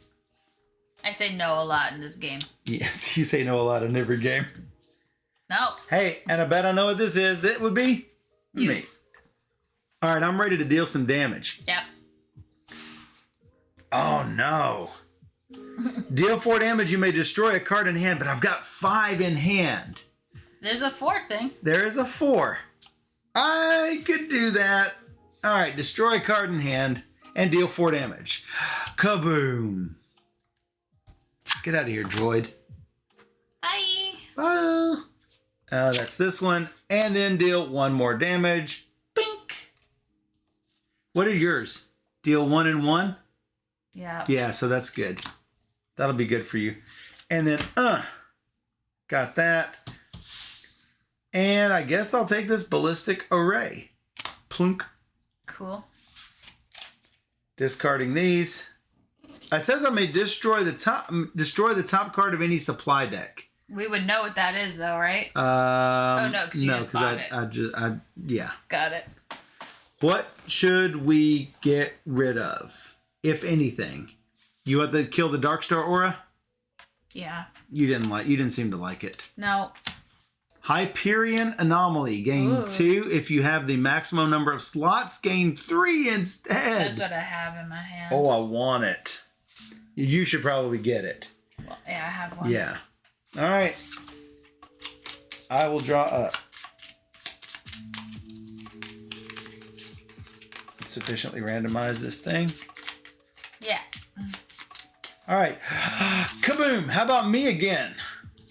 I say no a lot in this game. Yes, you say no a lot in every game. No. Hey, and I bet I know what this is. It would be You. me. All right, I'm ready to deal some damage. Yep. Oh, no. Deal 4 damage. You may destroy a card in hand, but I've got 5 in hand. There's a 4 thing. There is a 4. I could do that. All right, destroy a card in hand and deal 4 damage. Kaboom. Get out of here, droid. Bye. Bye. That's this one. And then deal 1 more damage. Bink. What are yours? Deal 1 and 1? Yeah. Yeah, so that's good. That'll be good for you. And then, got that. And I guess I'll take this ballistic array. Plunk. Cool. Discarding these. It says I may destroy the top card of any supply deck. We would know what that is, though, right? No, because you just bought it. Yeah. Got it. What should we get rid of, if anything? You want to kill the Darkstar aura? Yeah. You didn't seem to like it. No. Hyperion Anomaly. Gain 2 if you have the maximum number of slots. Gain 3 instead. That's what I have in my hand. Oh, I want it. You should probably get it. Well, yeah, I have one. Yeah. All right. I will draw up. Sufficiently randomize this thing. Yeah. All right. Kaboom. How about me again?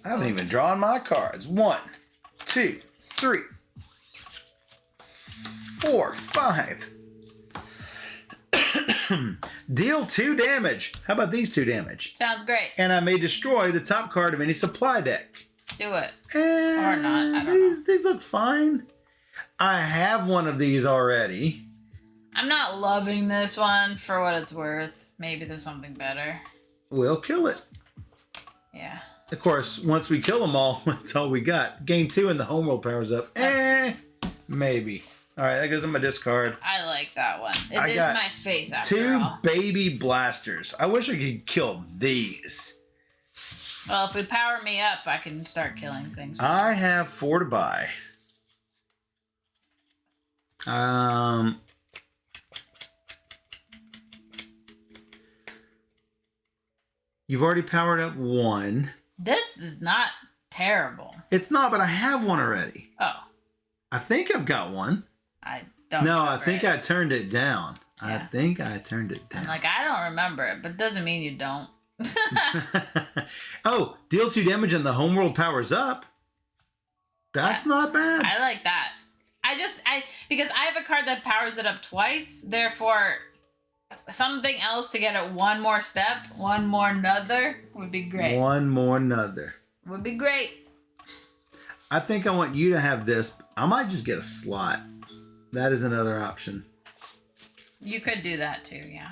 I haven't even drawn my cards. 1, 2, 3, 4, 5. Deal 2 damage. How about these 2 damage? Sounds great. And I may destroy the top card of any supply deck. Do it. Or not. I don't know. These look fine. I have one of these already. I'm not loving this one for what it's worth. Maybe there's something better. We'll kill it. Yeah. Of course, once we kill them all, that's all we got. Gain 2 and the homeworld powers up. Maybe. All right, that goes in my discard. I like that one. It is my face after 2 all. baby blasters. I wish I could kill these. Well, if we power me up, I can start killing things. I have 4 to buy. You've already powered up 1. This is not terrible. It's not, but I have one already. Oh. I think I've got one. I don't No, remember I think I turned it down. Yeah. I think I turned it down. I'm like, I don't remember it, but it doesn't mean you don't. Oh, deal 2 damage and the homeworld powers up. That's not bad. I like that. Because I have a card that powers it up twice, therefore something else to get it one more step, one more another would be great. One more another. Would be great. I think I want you to have this. I might just get a slot. That is another option. You could do that too, yeah.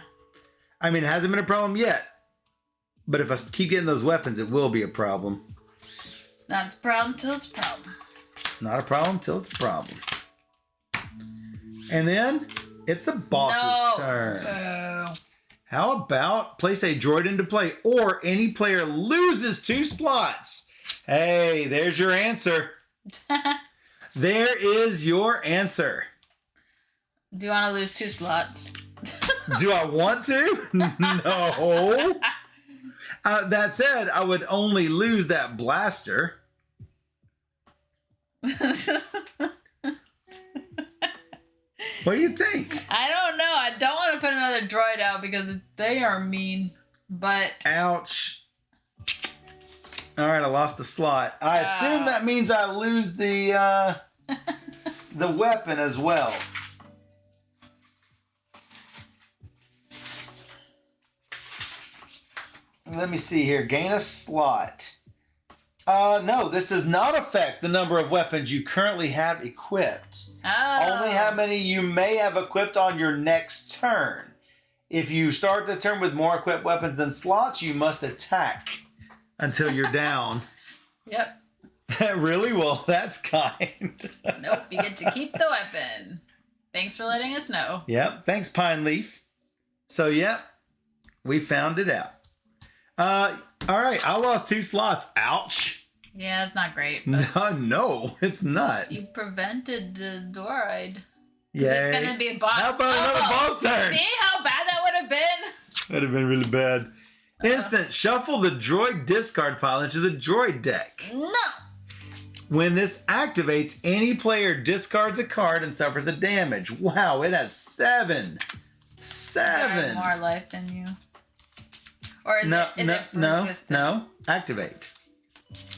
I mean, it hasn't been a problem yet. But if I keep getting those weapons, it will be a problem. Not a problem till it's a problem. Not a problem till it's a problem. And then it's the boss's turn. Oh. How about place a droid into play or any player loses 2 slots? Hey, there's your answer. There is your answer. Do you want to lose 2 slots? Do I want to? No. That said, I would only lose that blaster. What do you think? I don't know. I don't want to put another droid out because they are mean. But ouch. All right, I lost the slot. I assume that means I lose the weapon as well. Let me see here. Gain a slot. No, this does not affect the number of weapons you currently have equipped. Only how many you may have equipped on your next turn. If you start the turn with more equipped weapons than slots, you must attack until you're down. Yep. Really? Well, that's kind. Nope, you get to keep the weapon. Thanks for letting us know. Yep. Thanks, Pine Leaf. So, yep, we found it out. All right, I lost 2 slots. Ouch. Yeah, it's not great. No, it's not. You prevented the droid. Yeah. It's going to be a boss. How about another boss turn? See how bad that would have been? That'd have been really bad. Instant, shuffle the droid discard pile into the droid deck. No. When this activates, any player discards a card and suffers a damage. Wow, it has 7. 7. I have more life than you. Or is it persistent? No. Activate.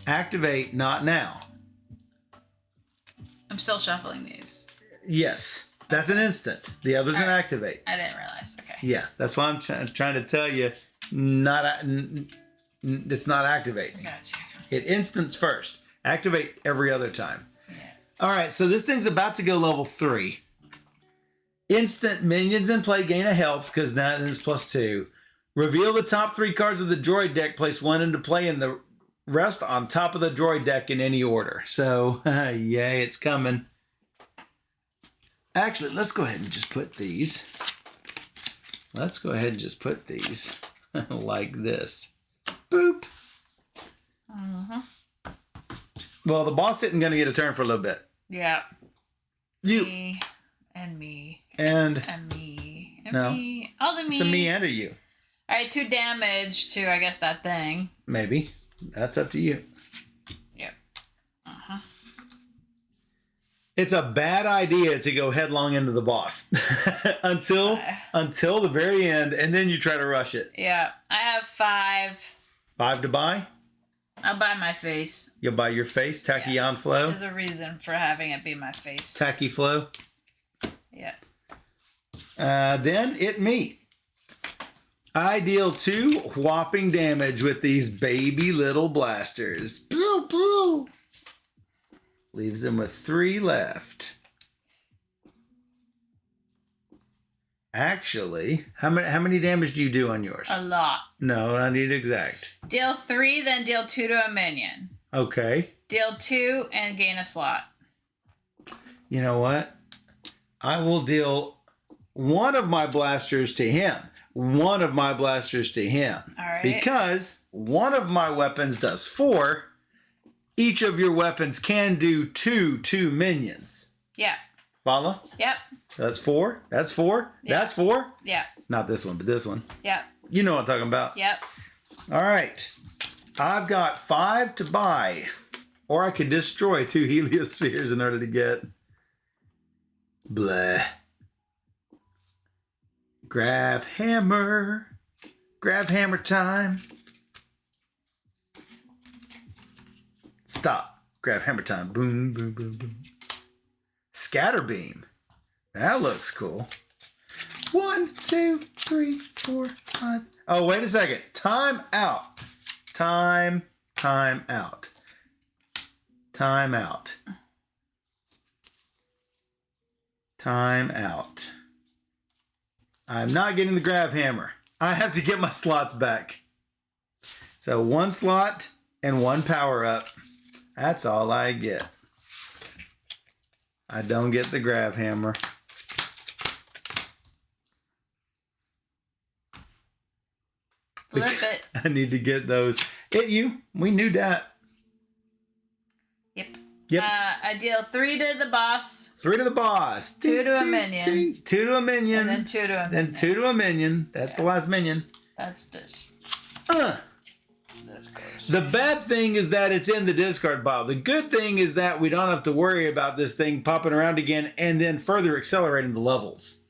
Activate, not now. I'm still shuffling these. Yes. That's an instant. The other's an activate. I didn't realize. Okay. Yeah, that's why I'm trying to tell you. It's not activating. Gotcha. It instants first. Activate every other time. Yeah. All right, so this thing's about to go level 3. Instant minions in play gain a health because that is +2. Reveal the top 3 cards of the droid deck. Place 1 into play and the rest on top of the droid deck in any order. So, yay, it's coming. Actually, let's go ahead and just put these. Let's go ahead and just put these like this. Boop. Mm-hmm. Well, the boss isn't going to get a turn for a little bit. Yeah. You. Me and me. And me. And no. me. All the me. It's a me and a you. All right, 2 damage to, I guess, that thing. Maybe. That's up to you. Yep. Uh-huh. It's a bad idea to go headlong into the boss until the very end, and then you try to rush it. Yeah. I have 5. 5 to buy? I'll buy my face. You'll buy your face? Tachyon Flow? There's a reason for having it be my face. Tacky Flow? Yeah. Then it me. I deal 2 whopping damage with these baby little blasters. Pew, pew. Leaves them with 3 left. Actually, how many damage do you do on yours? A lot. No, I need exact. Deal 3, then deal 2 to a minion. Okay. Deal 2 and gain a slot. You know what? I will deal 1 of my blasters to him. 1 of my blasters to him. All right. Because 1 of my weapons does 4. Each of your weapons can do 2 minions. Yeah. Follow? Yep. So that's 4. That's 4. Yeah. That's 4. Yeah. Not this one, but this one. Yep. You know what I'm talking about. Yep. All right. I've got 5 to buy. Or I could destroy 2 heliospheres in order to get... Bleh. Grav hammer. Grav hammer time. Stop. Grav hammer time. Boom, boom, boom, boom. Scatter beam. That looks cool. 1, 2, 3, 4, 5. Oh, wait a second. Time out. Time out. Time out. Time out. I'm not getting the grav hammer. I have to get my slots back. So 1 slot and 1 power up. That's all I get. I don't get the grav hammer. Flip it. I need to get those. We knew that. Yep. Yep. I deal 3 to the boss. 3 to the boss. 2 to a minion. 2 to a minion. And then 2 to a minion. Then 2 to a minion. That's the last minion. That's this. This goes. The bad thing is that it's in the discard pile. The good thing is that we don't have to worry about this thing popping around again and then further accelerating the levels.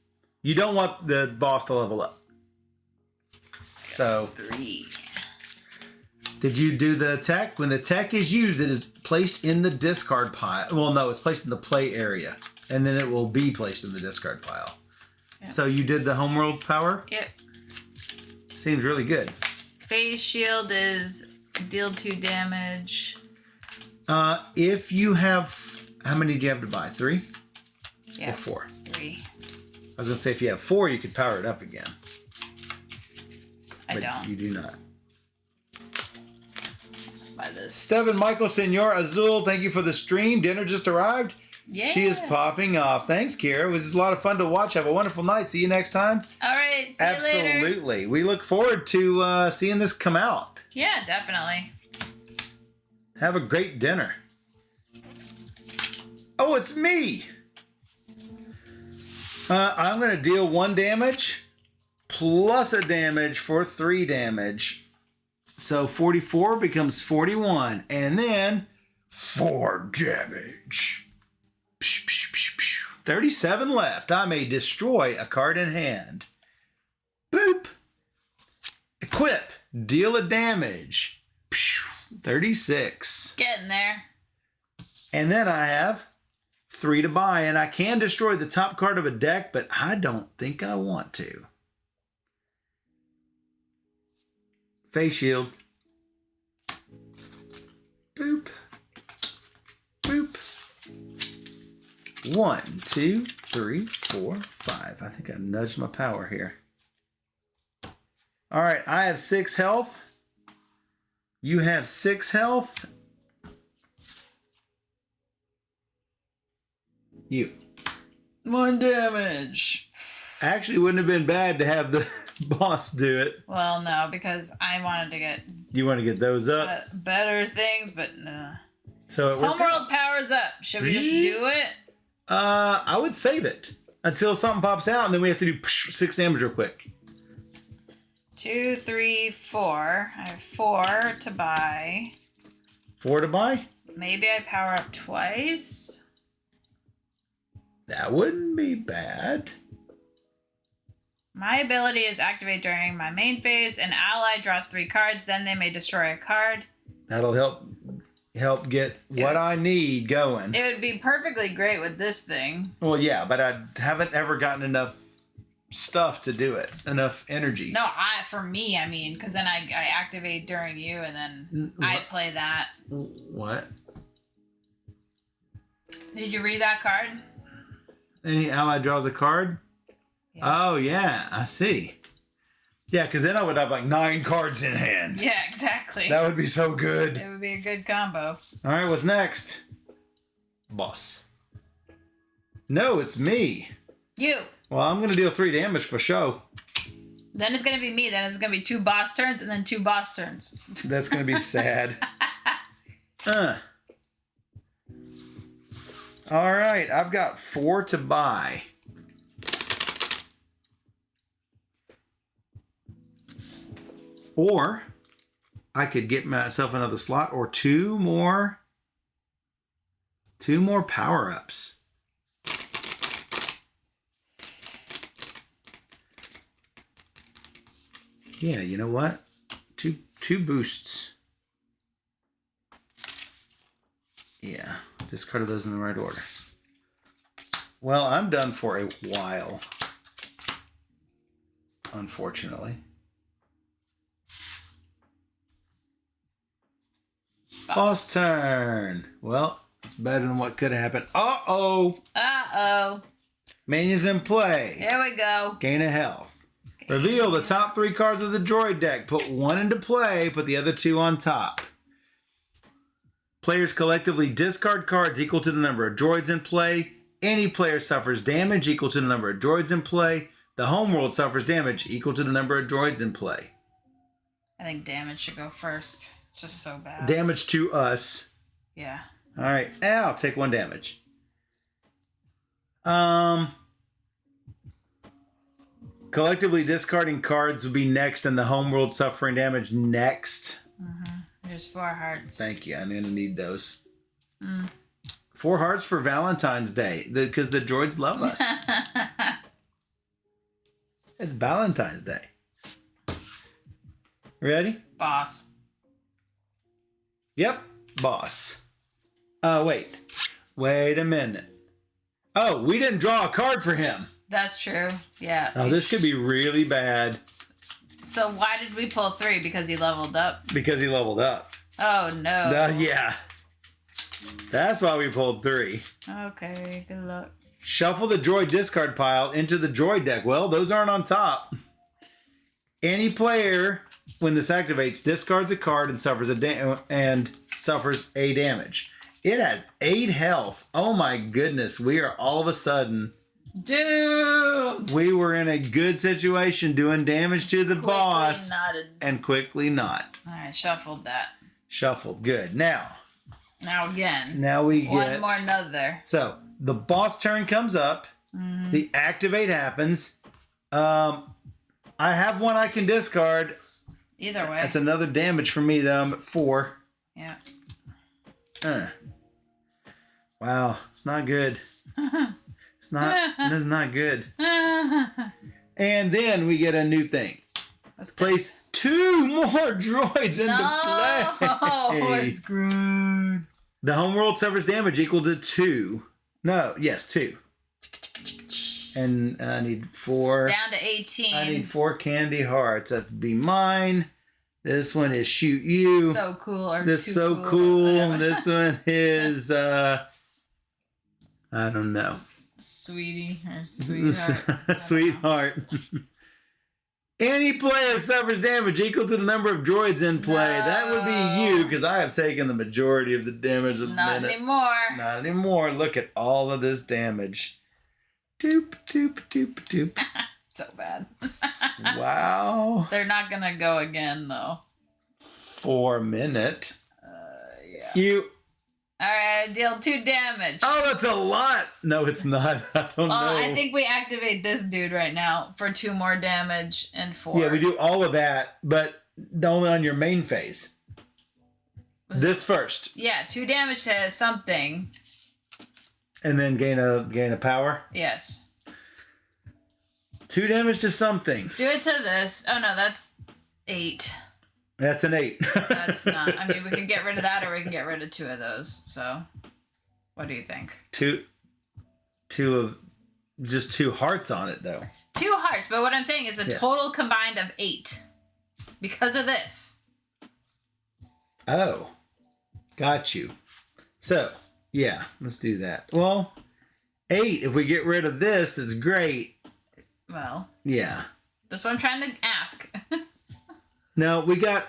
You don't want the boss to level up. So 3. Did you do the tech? When the tech is used, it is placed in the discard pile. Well, no, it's placed in the play area. And then it will be placed in the discard pile. Yep. So you did the homeworld power? Yep. Seems really good. Phase shield is deal 2 damage. If you have... How many do you have to buy? 3? Yeah. Or 4? 3. I was going to say if you have 4, you could power it up again. I but don't. You do not. By this. Steph and Michael, Senor Azul, thank you for the stream. Dinner just arrived. Yeah. She is popping off. Thanks, Kira. It was a lot of fun to watch. Have a wonderful night. See you next time. All right. See you later. Absolutely. We look forward to seeing this come out. Yeah, definitely. Have a great dinner. Oh, it's me. I'm going to deal 1 damage plus a damage for 3 damage. So 44 becomes 41. And then 4 damage. 37 left. I may destroy a card in hand. Boop. Equip. Deal a damage. 36. Getting there. And then I have 3 to buy. And I can destroy the top card of a deck, but I don't think I want to. Face shield. Boop. Boop. 1, 2, 3, 4, 5. I think I nudged my power here. All right, I have 6 health. You have 6 health. You. 1 damage. Actually, wouldn't have been bad to have the boss do it. Well, no, because I wanted to get You want to get those up? better things, but no. So it worked out. Homeworld powers up. Should we just do it? I would save it until something pops out, and then we have to do 6 damage real quick. 2, 3, 4. I have 4 to buy. 4 to buy? Maybe I power up twice. That wouldn't be bad. My ability is activated during my main phase. An ally draws 3 cards, then they may destroy a card. That'll help get what I need going. It would be perfectly great with this thing. Well, yeah, but I haven't ever gotten enough stuff to do it. Enough energy. No, for me, I mean, because then I activate during you, and then I play that. What? Did you read that card? Any ally draws a card? Yeah. Oh, yeah, I see. Yeah, because then I would have like 9 cards in hand. Yeah, exactly. That would be so good. It would be a good combo. All right, what's next? Boss. No, it's me. You. Well, I'm going to deal 3 damage for show. Then it's going to be me. Then it's going to be 2 boss turns and then 2 boss turns. That's going to be sad. All right, I've got 4 to buy. Or I could get myself another slot or 2 more power-ups. Yeah, you know what? Two boosts. Yeah, discard those in the right order. Well, I'm done for a while. Unfortunately. Boss turn. Well, it's better than what could have happened. Uh-oh. Uh-oh. Minions in play. There we go. Gain a health. Reveal the top 3 cards of the droid deck. Put 1 into play. Put the other 2 on top. Players collectively discard cards equal to the number of droids in play. Any player suffers damage equal to the number of droids in play. The homeworld suffers damage equal to the number of droids in play. I think damage should go first. It's just so bad. Damage to us. Yeah. All right. I'll take 1 damage. Collectively discarding cards would be next, and the homeworld suffering damage next. There's 4 hearts. Thank you. I'm going to need those. 4 hearts for Valentine's Day, because the droids love us. It's Valentine's Day. Ready? Boss. Yep, boss. Wait a minute. Oh, we didn't draw a card for him. That's true. Yeah. Oh, this could be really bad. So why did we pull 3? Because he leveled up? Because he leveled up. Oh, no. Yeah. That's why we pulled 3. Okay, good luck. Shuffle the droid discard pile into the droid deck. Well, those aren't on top. Any player, when this activates, discards a card and suffers a damage. It has 8 health. Oh my goodness, we are all of a sudden doomed. We were in a good situation doing damage to the boss and quickly not. All right, shuffled that. Shuffled, good. Now again. Now we get one more another. So the boss turn comes up. The activate happens. I have 1 I can discard. Either way. That's another damage for me, though. I'm at 4. Yeah. Wow, it's not good. This is not good. And then we get a new thing. Place 2 more droids into play. No, we're screwed. The homeworld suffers damage equal to 2. No, yes, 2. And I need 4. Down to 18. I need 4 candy hearts. That's be mine. This one is shoot you. So cool. Or this too so cool. This one is I don't know. Sweetie or sweetheart. Sweetheart. Any player suffers damage equal to the number of droids in play. No. That would be you, because I have taken the majority of the damage of the minute. Not anymore. Look at all of this damage. Doop, doop, doop, doop. So bad. Wow. They're not going to go again, though. For a minute. Yeah. All right, I deal 2 damage. Oh, that's a lot. No, it's not. I don't know. I think we activate this dude right now for 2 more damage and 4. Yeah, we do all of that, but only on your main phase. This first. Yeah, 2 damage to something. And then gain a power? Yes. 2 damage to something. Do it to this. Oh, no, that's 8. That's an 8. That's not. I mean, we can get rid of that, or we can get rid of 2 of those. So, what do you think? Two of just 2 hearts on it, though. 2 hearts, but what I'm saying is a total combined of 8 because of this. Oh, got you. So, yeah, let's do that. Well, 8. If we get rid of this, that's great. Well, yeah, that's what I'm trying to ask. No, we got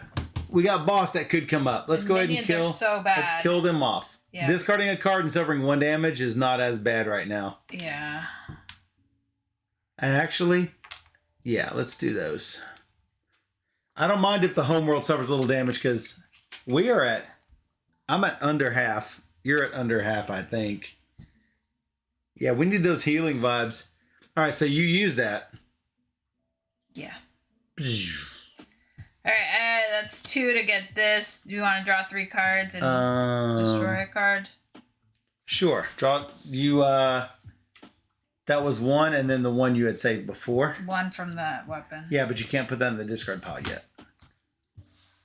boss that could come up. Let's go ahead and kill. Are so bad. Let's kill them off. Yeah. Discarding a card and suffering 1 damage is not as bad right now. Yeah. And actually, yeah, let's do those. I don't mind if the homeworld suffers a little damage because I'm at under half. You're at under half, I think. Yeah, we need those healing vibes. All right, so you use that. Yeah. All right, that's 2 to get this. Do you want to draw 3 cards and destroy a card? Sure. Draw you. That was 1, and then the one you had saved before. 1 from that weapon. Yeah, but you can't put that in the discard pile yet.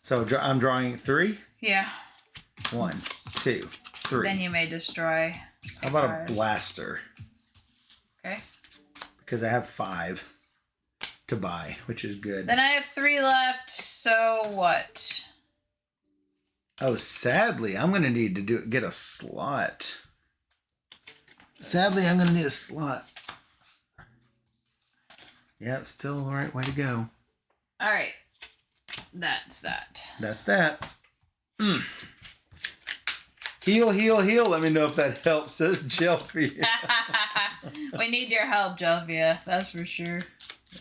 So I'm drawing 3. Yeah. 1, 2, 3. Then you may destroy. How about a blaster? Okay. Because I have 5 to buy, which is good. Then I have 3 left. So what? Oh, sadly, I'm gonna need to get a slot. Sadly, I'm gonna need a slot. Yeah, still the right way to go. All right, that's that. That's that. Heal, heal, heal. Let me know if that helps, says Jelfia. We need your help, Jelfia. That's for sure.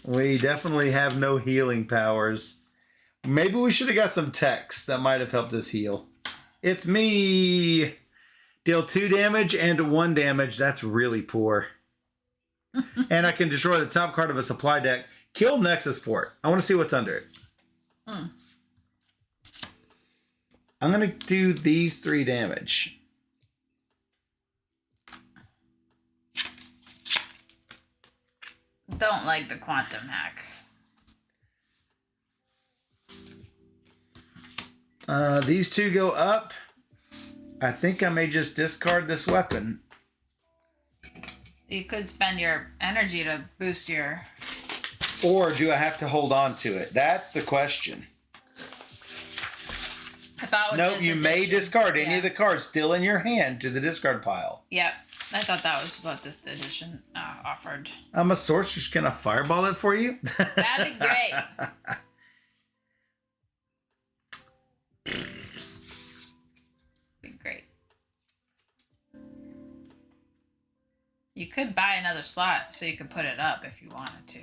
We definitely have no healing powers. Maybe we should have got some text that might have helped us heal. It's me. Deal 2 damage and 1 damage. That's really poor. And I can destroy the top card of a supply deck. Kill Nexus Port. I want to see what's under it. I'm going to do these 3 damage. Don't like the quantum hack. These 2 go up. I think I may just discard this weapon. You could spend your energy to boost your... Or do I have to hold on to it? That's the question. I thought nope, you may discard any of the cards still in your hand to the discard pile. Yep. I thought that was what this edition offered. I'm a sorceress. Can I fireball it for you? That'd be great. Be great. You could buy another slot so you could put it up if you wanted to.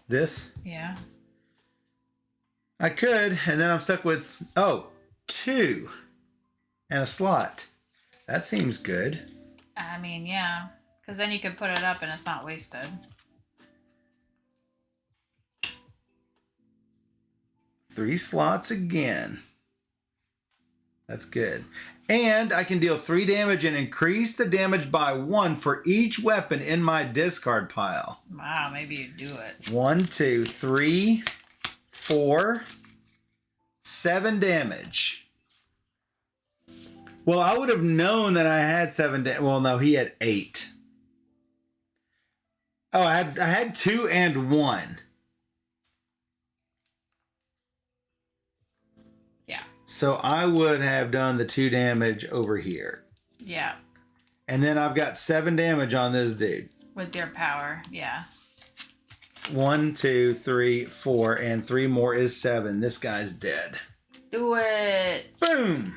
This? Yeah. I could, and then I'm stuck with, 2 and a slot. That seems good. I mean, yeah. Because then you could put it up and it's not wasted. Three slots again. That's good. And I can deal 3 damage and increase the damage by 1 for each weapon in my discard pile. Wow, maybe you do it. 1, 2, 3, 4, 7 damage. Well, I would have known that I had 7 damage. Well, no, he had 8. Oh, I had 2 and 1. Yeah. So I would have done the 2 damage over here. Yeah. And then I've got 7 damage on this dude. With your power, yeah. 1, 2, 3, 4, and 3 more is 7. This guy's dead. Do it. Boom.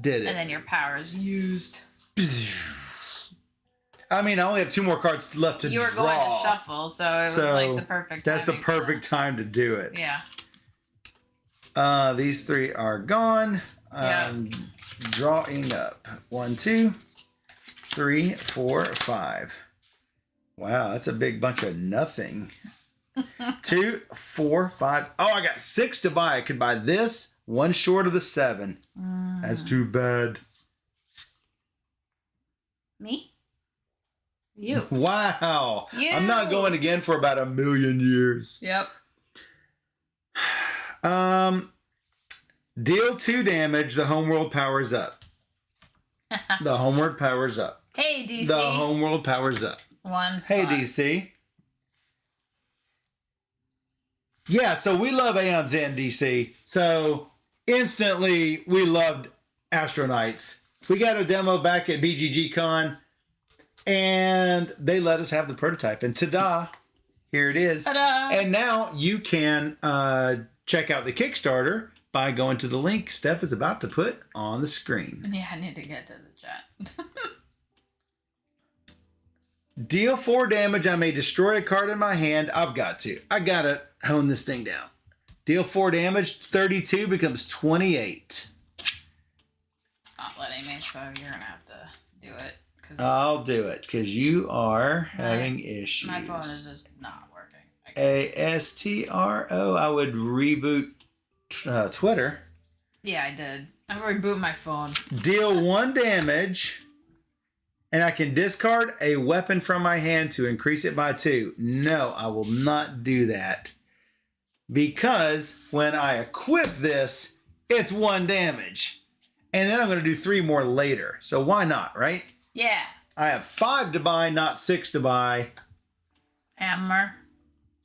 Did it. And then your power is used. I mean, I only have 2 more cards left to draw. You were going to shuffle, so it was like the perfect time. That's the perfect time to do it. Yeah. These 3 are gone. Drawing up. 1, 2, 3, 4, 5. Wow, that's a big bunch of nothing. 2, 4, 5. Oh, I got 6 to buy. I could buy this. 1 short of the 7. That's too bad. Me? You. Wow. You. I'm not going again for about 1,000,000 years. Yep. Deal 2 damage. The homeworld powers up. The homeworld powers up. Hey, DC. The homeworld powers up. One spot. Hey, DC. Yeah, so we love Aeon's End, DC. So instantly we loved Astro Knights. We got a demo back at BGG Con, and they let us have the prototype. And ta-da, here it is. Ta-da. And now you can check out the Kickstarter by going to the link Steph is about to put on the screen. Yeah, I need to get to the chat. Deal 4 damage. I may destroy a card in my hand. I gotta hone this thing down. Deal 4 damage. 32 becomes 28. It's not letting me, so you're gonna have to do it. I'll do it because you are having issues. My phone is just not working. ASTRO. I would reboot Twitter. Yeah, I did. I reboot my phone. Deal 1 damage. And I can discard a weapon from my hand to increase it by 2. No, I will not do that. Because when I equip this, it's 1 damage. And then I'm going to do 3 more later. So why not, right? Yeah. I have 5 to buy, not 6 to buy. Hammer.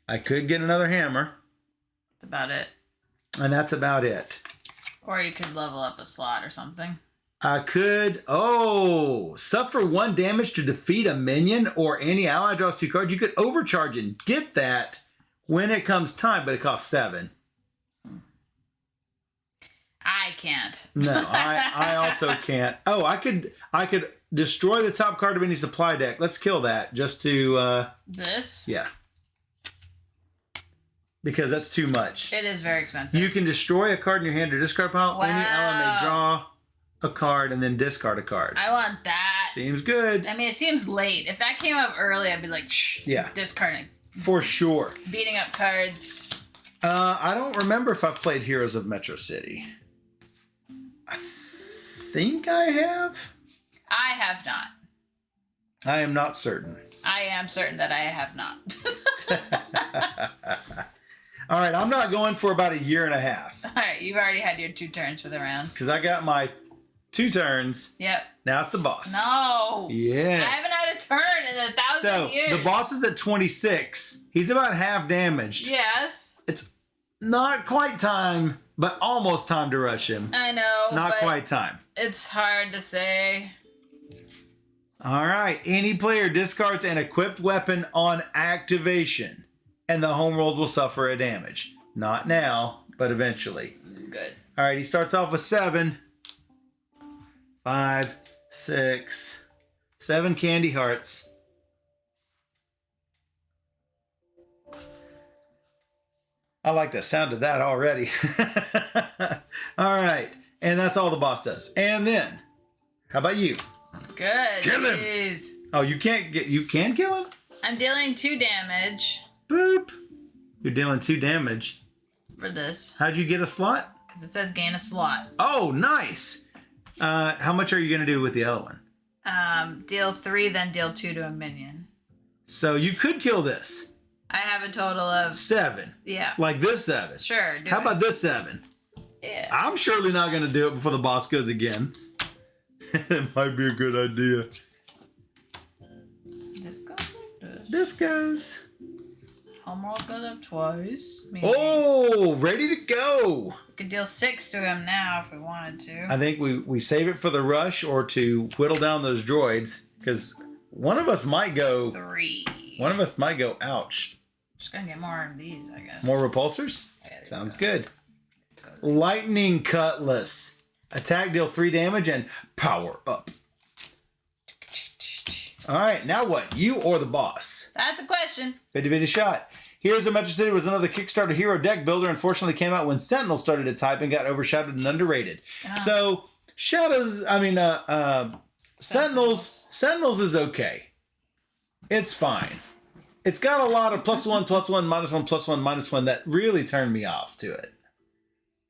I could get another hammer. That's about it. And that's about it. Or you could level up a slot or something. I could, suffer 1 damage to defeat a minion or any ally draws 2 cards. You could overcharge and get that when it comes time, but it costs 7. I can't. No, I also can't. Oh, I could destroy the top card of any supply deck. Let's kill that just to... This? Yeah. Because that's too much. It is very expensive. You can destroy a card in your hand or discard pile. Wow. Any ally may draw a card and then discard a card. I want that. Seems good. I mean, it seems late. If that came up early, I'd be like, yeah, discarding. For sure. Beating up cards. I don't remember if I've played Heroes of Metro City. I think I have. I have not. I am not certain. I am certain that I have not. All right, I'm not going for about 1.5 years. All right, you've already had your 2 turns for the rounds. Because I got my 2 turns. Yep. Now it's the boss. No. Yes. I haven't had a turn in 1,000 years. So the boss is at 26. He's about half damaged. Yes. It's not quite time, but almost time to rush him. I know. Not quite time. It's hard to say. All right. Any player discards an equipped weapon on activation, and the homeworld will suffer a damage. Not now, but eventually. Good. All right. He starts off with 7. 5, 6, 7 candy hearts. I like the sound of that already. All right. And that's all the boss does. And then, how about you? Good. Kill him. Jeez. Oh, you can kill him? I'm dealing 2 damage. Boop. You're dealing 2 damage. For this. How'd you get a slot? Because it says gain a slot. Oh, nice. How much are you going to do with the other one? Deal 3, then deal 2 to a minion. So you could kill this. I have a total of 7. Yeah. Like this 7. Sure. How about this 7? Yeah. I'm surely not going to do it before the boss goes again. It might be a good idea. This goes like this. This goes. Homeworld goes up twice. Maybe. Oh, ready to go. We could deal 6 to him now if we wanted to. I think we save it for the rush or to whittle down those droids because one of us might go. 3. One of us might go. Ouch. Just gonna get more of these, I guess. More repulsors? Sounds good. Lightning Cutlass. Attack, deal 3 damage, and power up. All right, now what? You or the boss? That's a question. 50-50 shot. Heroes of Metro City was another Kickstarter hero deck builder. Unfortunately, came out when Sentinel started its hype and got overshadowed and underrated. Oh. So, Sentinels is okay. It's fine. It's got a lot of +1, +1, -1, +1, -1 that really turned me off to it.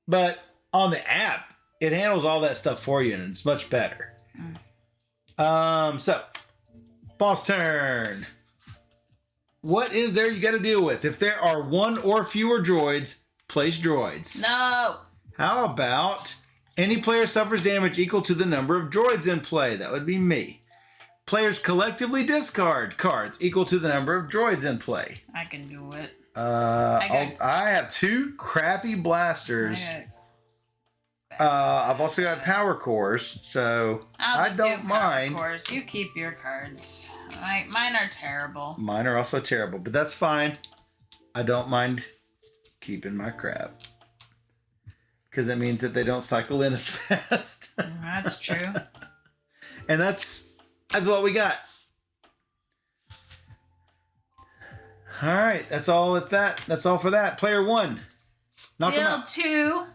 But on the app, it handles all that stuff for you, and it's much better. So, boss turn. What is there you got to deal with? If there are 1 or fewer droids, place droids. No. How about any player suffers damage equal to the number of droids in play? That would be me. Players collectively discard cards equal to the number of droids in play. I can do it. I have 2 crappy blasters. I've also got power cores, so I don't mind. Power cores. You keep your cards. Mine are terrible. Mine are also terrible, but that's fine. I don't mind keeping my crap. Because that means that they don't cycle in as fast. That's true. And that's what we got. All right, that's all at that. That's all for that. Player 1. Knock him out. Deal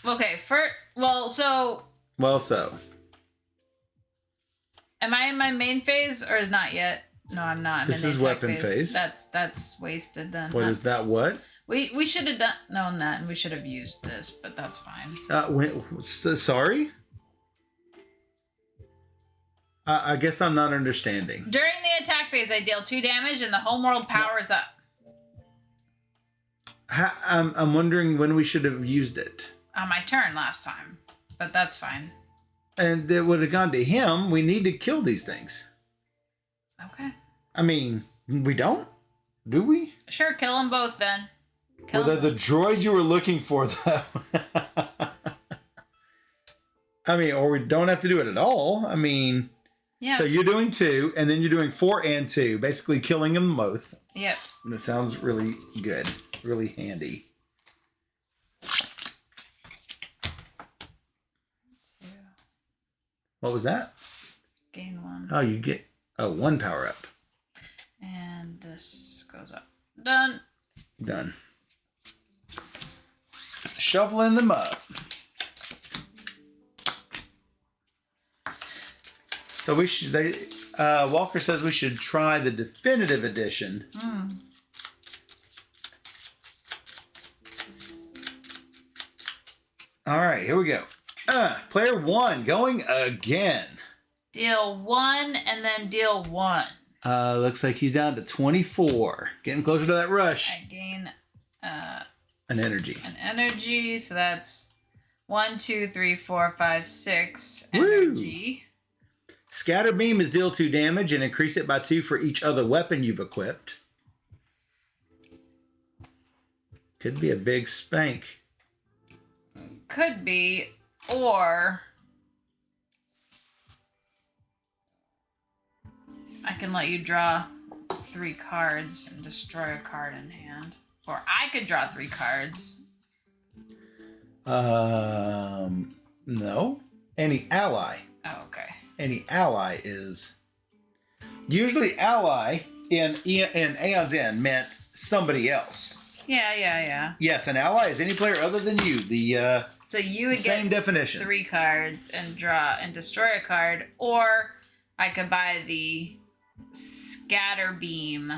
2. Okay, so. Am I in my main phase or is not yet? No, I'm not. This is weapon phase. That's wasted then. What is that? What? We should have known that, and we should have used this, but that's fine. Sorry? I guess I'm not understanding. During the attack phase, I deal 2 damage, and the homeworld powers up. I'm wondering when we should have used it. On my turn last time, but that's fine. And it would have gone to him. We need to kill these things. Okay. I mean, we don't? Do we? Sure, kill them both then. Well, the droids you were looking for, though. I mean, or we don't have to do it at all. I mean, yeah. So you're doing 2, and then you're doing 4 and 2, basically killing them both. Yep. And that sounds really good, really handy. What was that? Gain 1. Oh, you get 1 power up. And this goes up. Done. Done. Shuffling them up. So we should. Walker says we should try the definitive edition. All right, here we go. Player 1 going again. Deal 1 and then deal 1. Looks like he's down to 24. Getting closer to that rush. I gain an energy. So that's 1, 2, 3, 4, 5, 6 energy. Woo. Scatter beam is deal 2 damage and increase it by 2 for each other weapon you've equipped. Could be a big spank. Could be, or I can let you draw 3 cards and destroy a card in hand. Or I could draw 3 cards. No. Any ally. Oh, okay. Any ally is... Usually ally in Aeon's End meant somebody else. Yeah. Yes, an ally is any player other than you. So you would same get definition. 3 cards and draw and destroy a card, or I could buy the scatter beam.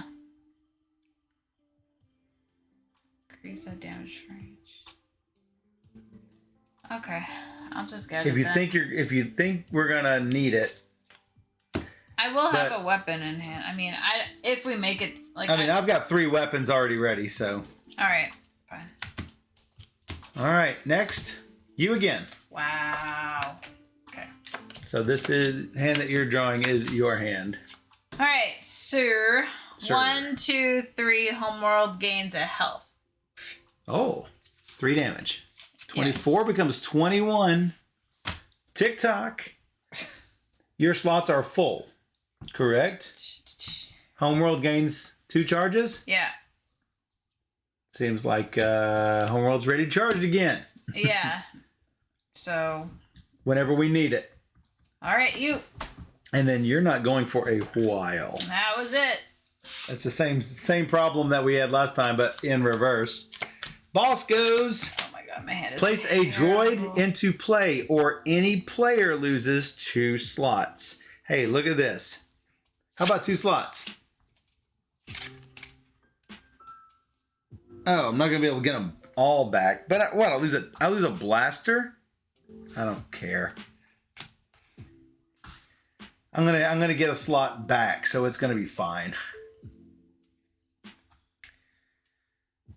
Increase that damage range. Okay, I'll just get it. If you think we're gonna need it, I will have a weapon in hand. I mean, if we make it like. I've got 3 weapons already ready. So. All right, fine. All right, next, you again. Wow. Okay. So this is hand that you're drawing is your hand. All right, sir. 1, 2, 3. Homeworld gains a health. Oh, 3 damage. 24 becomes 21. Tick-tock. Your slots are full, correct? Homeworld gains 2 charges? Yeah. Seems like Homeworld's ready to charge again. Yeah. So. Whenever we need it. All right, you. And then you're not going for a while. That was it. That's the same problem that we had last time, but in reverse. Boss goes. Oh my god, my head is Place a droid into play, or any player loses 2 slots. Hey, look at this. How about 2 slots? Oh, I'm not gonna be able to get them all back. But what? I lose a blaster? I don't care. I'm gonna get a slot back, so it's gonna be fine.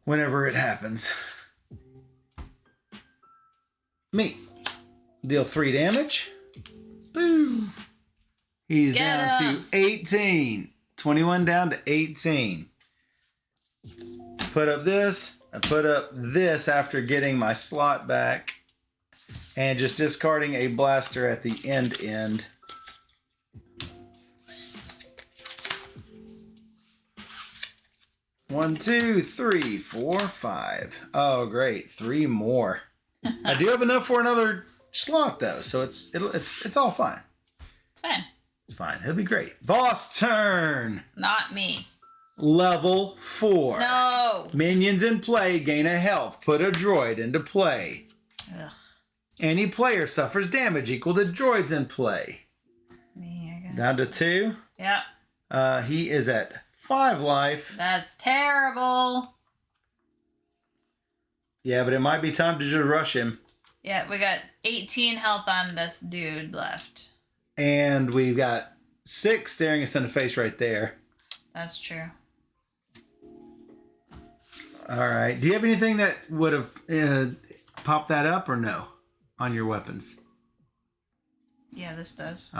Whenever it happens. Me. Deal 3 damage. Boom. He's down to 18. 21 down to 18. Put up this. I put up this after getting my slot back. And just discarding a blaster at the end. One, two, three, 4, 5. Oh, great. 3 more. I do have enough for another slot though, so it's all fine. It's fine. It's fine. It'll be great. Boss turn. Not me. Level 4. No. Minions in play gain a health. Put a droid into play. Ugh. Any player suffers damage equal to droids in play. Me, I guess. Down to 2. Yep. He is at 5 life. That's terrible. Yeah, but it might be time to just rush him. Yeah, we got 18 health on this dude left. And we've got 6 staring us in the face right there. That's true. All right. Do you have anything that would have popped that up or no on your weapons? Yeah, this does.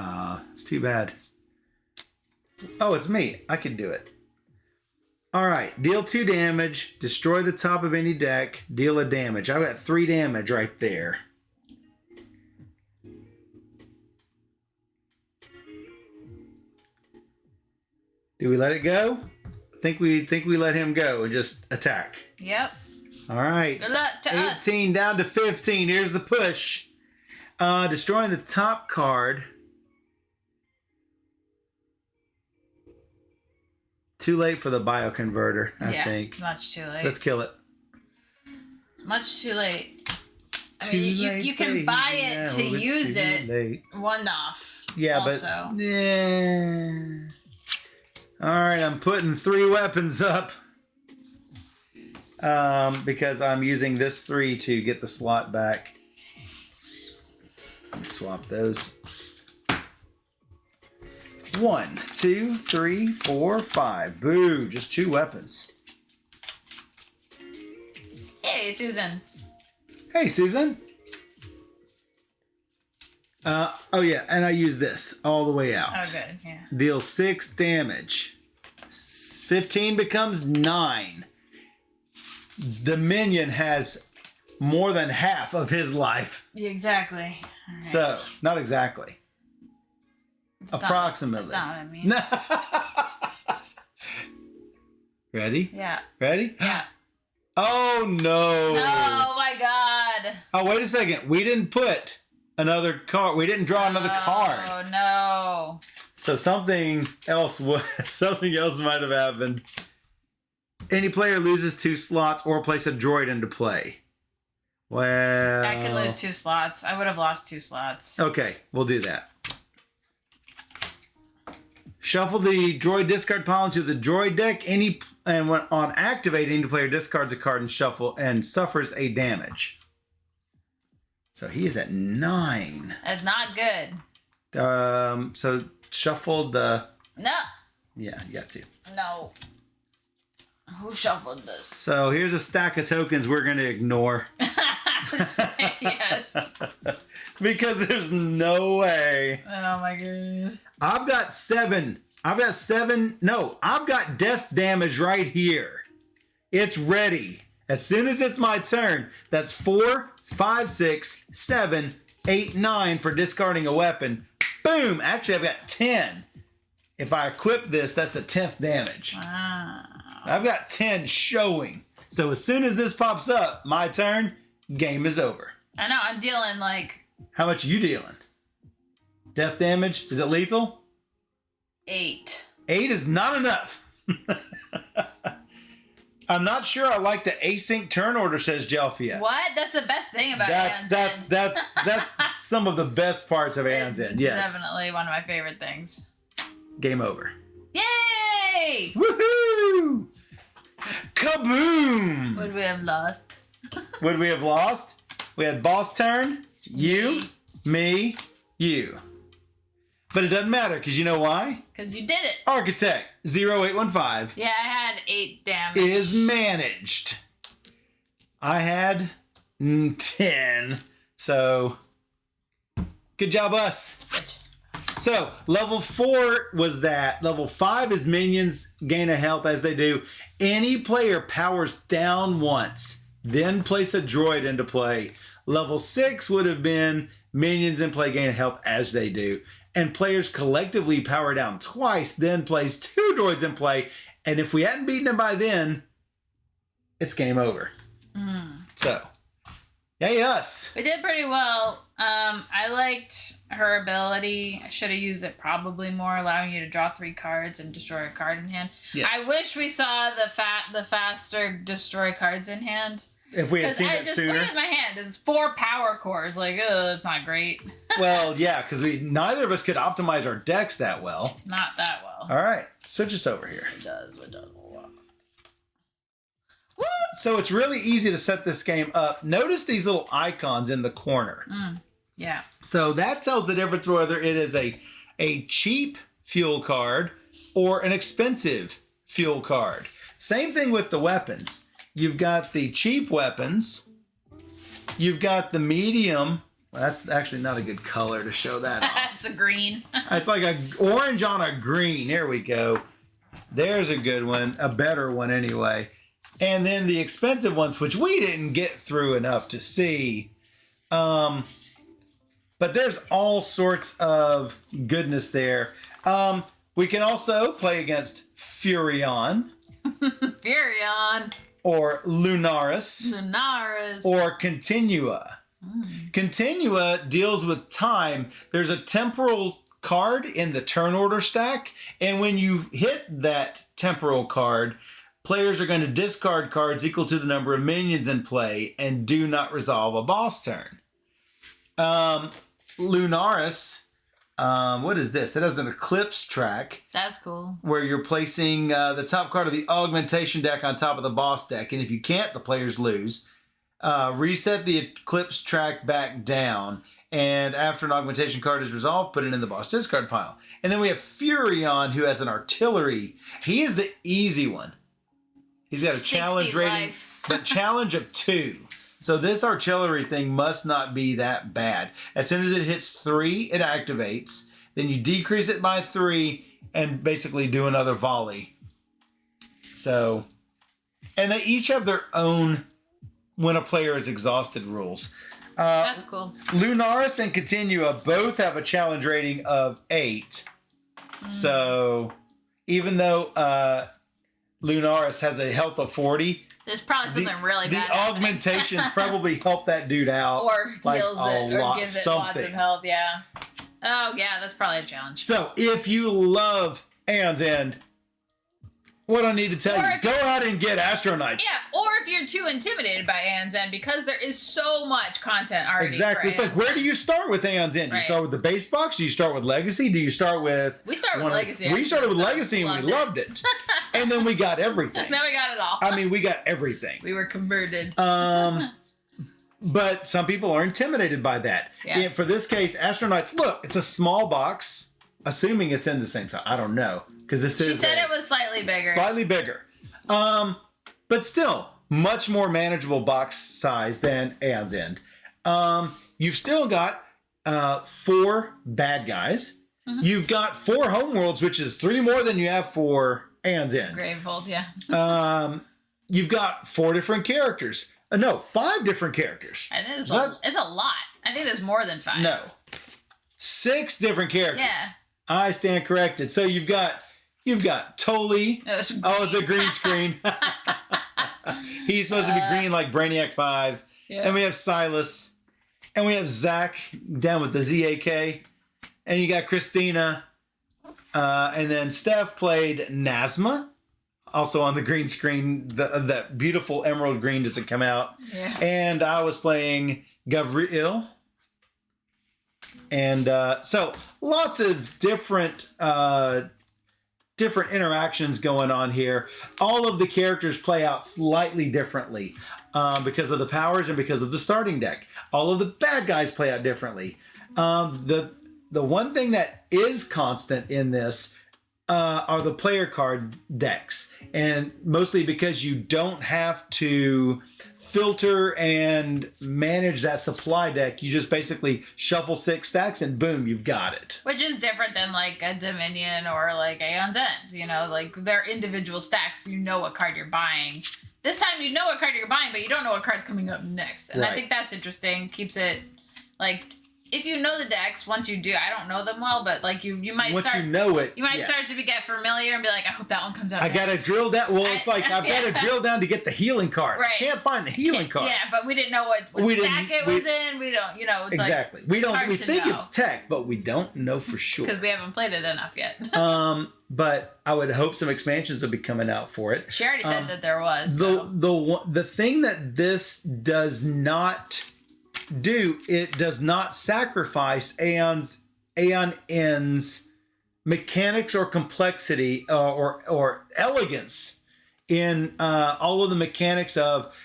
It's too bad. Oh, it's me. I can do it. All right. Deal 2 damage. Destroy the top of any deck. Deal a damage. I've got 3 damage right there. Do we let it go? I think we let him go and just attack. Yep. All right. Good luck to 18 us. down to 15. Here's the push. Destroying the top card. Too late for the bioconverter, I think. Much too late. Let's kill it. Much too late. I Too mean, late, you can buy it to it's use too it. late. One off. Yeah, also. but yeah. All right, I'm putting 3 weapons up because I'm using this 3 to get the slot back. Let me swap those. 1, 2, 3, 4, 5. Boo! Just 2 weapons. Hey, Susan. Hey, Susan. Oh yeah, and I use this all the way out. Oh, good. Yeah. Deal 6 damage. 15 becomes 9. The minion has more than half of his life. Exactly. All right. So, not exactly. That's Approximately. That's not what I mean. Ready? Yeah. Ready? Yeah. Oh no. Oh my God. Oh, wait a second. We didn't put another card. We didn't draw another card. Oh no. So something else might have happened. Any player loses 2 slots or place a droid into play. Well, I could lose 2 slots. I would have lost 2 slots. Okay, we'll do that. Shuffle the droid discard pile into the droid deck. And when on activating, the player discards a card and suffers a damage. So he is at 9. That's not good. So shuffle the. No. Yeah, you got to. No. Who shuffled this? So here's a stack of tokens we're going to ignore. Yes. Because there's no way. Oh my God. I've got 7. No, I've got death damage right here. It's ready. As soon as it's my turn, that's 4, 5, 6, 7, 8, 9 for discarding a weapon. Boom! Actually, I've got 10. If I equip this, that's a 10th damage. Wow. I've got 10 showing. So as soon as this pops up, my turn, game is over. I know, I'm dealing like... How much are you dealing? Death damage? Is it lethal? 8. 8 is not enough. I'm not sure I like the async turn order, says Jelfia. What? That's the best thing about Anne's End. That's some of the best parts of Anne's End. Yes. Definitely one of my favorite things. Game over. Yay! Woohoo! Kaboom! Would we have lost? Would we have lost? We had boss turn. You, me, you. But it doesn't matter, because you know why? Because you did it. Architect 0815 Yeah, I had 8 damage. is managed. I had 10. So, good job, us. So, level 4 was that. Level 5 is minions gain a health as they do. Any player powers down once, then place a droid into play. Level 6 would have been minions in play gain a health as they do. And players collectively power down twice, then place 2 droids in play. And if we hadn't beaten them by then, it's game over. So, yay us. We did pretty well. I liked her ability. I should have used it probably more, allowing you to draw 3 cards and destroy a card in hand. Yes. I wish we saw the faster destroy cards in hand. If we had seen it sooner. I just look at my hand. It's 4 power cores. Like, it's not great. Well, yeah, because neither of us could optimize our decks that well. Not that well. All right, switch us over here. It does a lot. So it's really easy to set this game up. Notice these little icons in the corner. Yeah. So that tells the difference whether it is a cheap fuel card or an expensive fuel card. Same thing with the weapons. You've got the cheap weapons. You've got the medium. Well, that's actually not a good color to show that off. It's a green. It's like an orange on a green. There we go. There's a good one. A better one anyway. And then the expensive ones, which we didn't get through enough to see. But there's all sorts of goodness there. We can also play against Furyon. Furyon. Or Lunaris. Or Continua. Continua deals with time. There's a temporal card in the turn order stack. And when you hit that temporal card, players are going to discard cards equal to the number of minions in play and do not resolve a boss turn. Lunaris, what is this? It has an eclipse track. That's cool. Where you're placing the top card of the augmentation deck on top of the boss deck. And if you can't, the players lose. Reset the eclipse track back down. And after an augmentation card is resolved, put it in the boss discard pile. And then we have Furyon, who has an artillery. He is the easy one. He's got a challenge rating, but challenge of 2. So this artillery thing must not be that bad. As soon as it hits 3, it activates. Then you decrease it by 3 and basically do another volley. So, and they each have their own when a player is exhausted rules. That's cool. Lunaris and Continua both have a challenge rating of 8. So even though Lunaris has a health of 40. There's probably something really bad. The augmentations probably help that dude out. Or heals it, or gives it lots of health, yeah. Oh, yeah, that's probably a challenge. So, if you love Aeon's End, what I need to tell you, go out and get Astro Knights. Yeah, or if you're too intimidated by Aeon's End, because there is so much content already. Exactly. It's like, where do you start with Aeon's End? Do you start with the base box? Do you start with Legacy? Do you start with... We started with Legacy. We started with Legacy and we loved it. And then we got everything. Then we got it all. I mean, we got everything. We were converted. But some people are intimidated by that. Yes. For this case, Astro Knights, look, it's a small box, assuming it's in the same size. I don't know. Because this She said it was slightly bigger. Slightly bigger. But still, much more manageable box size than Aeon's End. You've still got 4 bad guys. Mm-hmm. You've got 4 homeworlds, which is 3 more than you have for Aeon's End. Gravehold, yeah. You've got 4 different characters. No, 5 different characters. It's a lot. I think there's more than 5. No. 6 different characters. Yeah. I stand corrected. So you've got Tolly. Oh, the green screen. He's supposed to be green like Brainiac 5. Yeah. And we have Silas. And we have Zach down with the ZAK. And you got Christina. And then Steph played Nazma. Also on the green screen. That beautiful emerald green doesn't come out. Yeah. And I was playing Gavriil. And so lots of different interactions going on here. All of the characters play out slightly differently because of the powers and because of the starting deck. All of the bad guys play out differently. The one thing that is constant in this, are the player card decks, and mostly because you don't have to filter and manage that supply deck. You just basically shuffle 6 stacks and boom, you've got it. Which is different than like a Dominion or like Aeon's End. You know, like they're individual stacks. You know what card you're buying. This time you know what card you're buying, but you don't know what card's coming up next. And I think that's interesting. Keeps it like, if you know the decks, once you do, I don't know them well, but like you might once start. You know it, you might start to get familiar and be like, I hope that one comes out. I got to drill down. Well, it's like I've got to drill down to get the healing card. Right. I can't find the healing card. Yeah, but we didn't know what stack it was in. We don't, you know. It's exactly. Like, we don't. We think it's tech, but we don't know for sure because we haven't played it enough yet. But I would hope some expansions will be coming out for it. She already said that there was. The thing that this does not do, it does not sacrifice Aeon End's mechanics or complexity or elegance in all of the mechanics of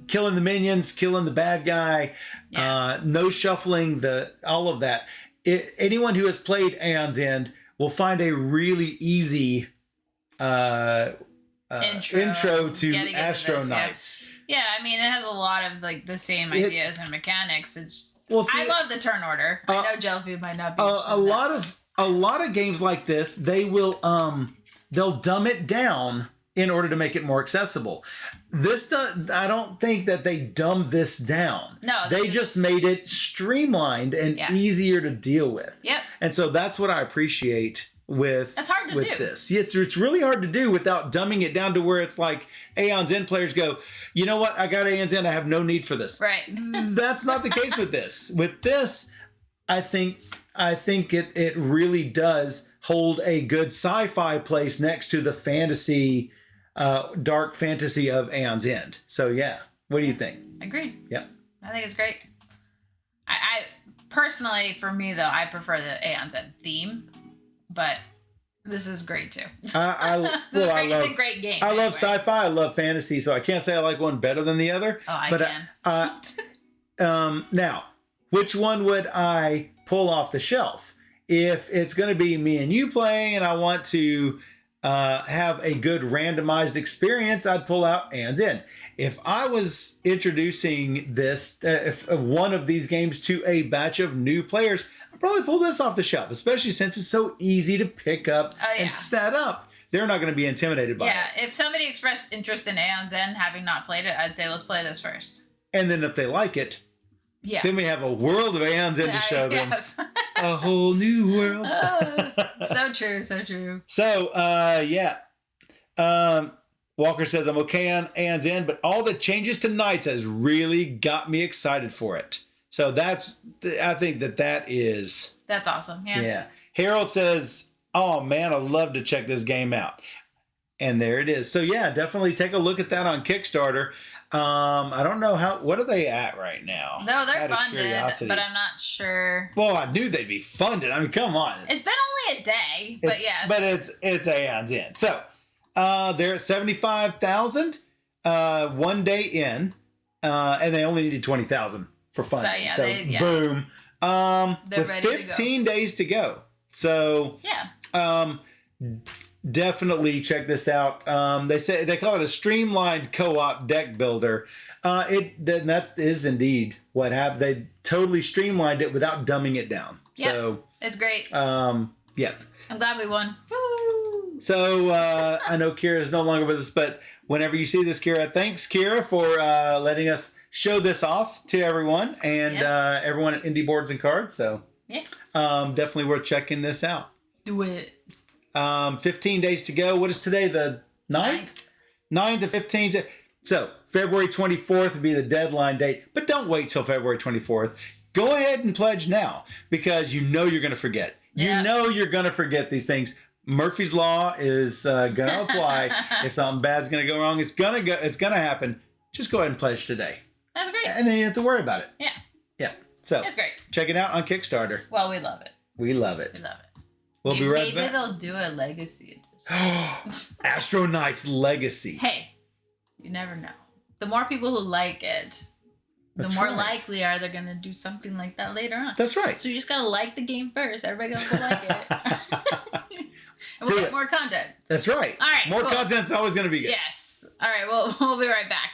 killing the minions, killing the bad guy, no shuffling, all of that. Anyone who has played Aeon's End will find a really easy intro to Astro Knights. Yeah, I mean, it has a lot of like the same ideas and mechanics. It's I love the turn order. I know Jellyfish might not be a lot of games like this. They will they'll dumb it down in order to make it more accessible. I don't think that they dumbed this down. No, they just made it streamlined and easier to deal with. Yep. And so that's what I appreciate with that's hard to do. This. It's really hard to do without dumbing it down to where it's like Aeon's End players go, you know what? I got Aeon's End. I have no need for this. Right. That's not the case with this. With this, I think it really does hold a good sci-fi place next to the fantasy, dark fantasy of Aeon's End. So yeah, what do you think? Agreed. Yeah. I think it's great. I personally, for me though, I prefer the Aeon's End theme. But this is great too. It's a great game. I love sci-fi. I love fantasy. So I can't say I like one better than the other. Oh, I can. Now, which one would I pull off the shelf? If it's going to be me and you playing, and I want to have a good randomized experience, I'd pull out Aeon's End. If I was introducing this, if one of these games to a batch of new players, I'd probably pull this off the shelf, especially since it's so easy to pick up and set up. They're not going to be intimidated by it. Yeah, if somebody expressed interest in Aeon's End, having not played it, I'd say let's play this first. And then if they like it, then we have a world of Aeon's End to show them. Yes. A whole new world. So true, so true. So, Walker says, I'm okay on Aeon's End, but all the changes to Knights has really got me excited for it. So I think that is... That's awesome, yeah. Harold says, oh man, I'd love to check this game out. And there it is. So yeah, definitely take a look at that on Kickstarter. I don't know what are they at right now? No, they're funded, but I'm not sure. Well, I knew they'd be funded. I mean, come on. It's been only a day, but yes. But it's Aeon's End. So they're at 75,000 one day in, and they only needed 20,000 for funding. So boom. With 15 days to go. So definitely check this out. They call it a streamlined co-op deck builder. That is indeed what happened. They totally streamlined it without dumbing it down. Yep. So it's great. I'm glad we won. Woo! So I know Kira is no longer with us, but whenever you see this, Kira, thanks, Kira, for letting us show this off to everyone and everyone at Indie Boards and Cards. So definitely worth checking this out. Do it. 15 days to go. What is today? The 9th? 9 to 15. So February 24th would be the deadline date, but don't wait till February 24th. Go ahead and pledge now because you know you're going to forget. You know you're going to forget these things. Murphy's Law is going to apply. If something bad's going to go wrong, it's going to happen. Just go ahead and pledge today. That's great. And then you don't have to worry about it. Yeah. Yeah. So that's great. Check it out on Kickstarter. Well, we love it. We love it. We love it. We'll be right back. Maybe they'll do a legacy edition. Astro Knights Legacy. Hey, you never know. The more people who like it, the more likely are they going to do something like that later on. That's right. So you just got to like the game first. Everybody got to like it. more content. That's right. All right. More cool. content's always going to be good. Yes. All right. We'll be right back.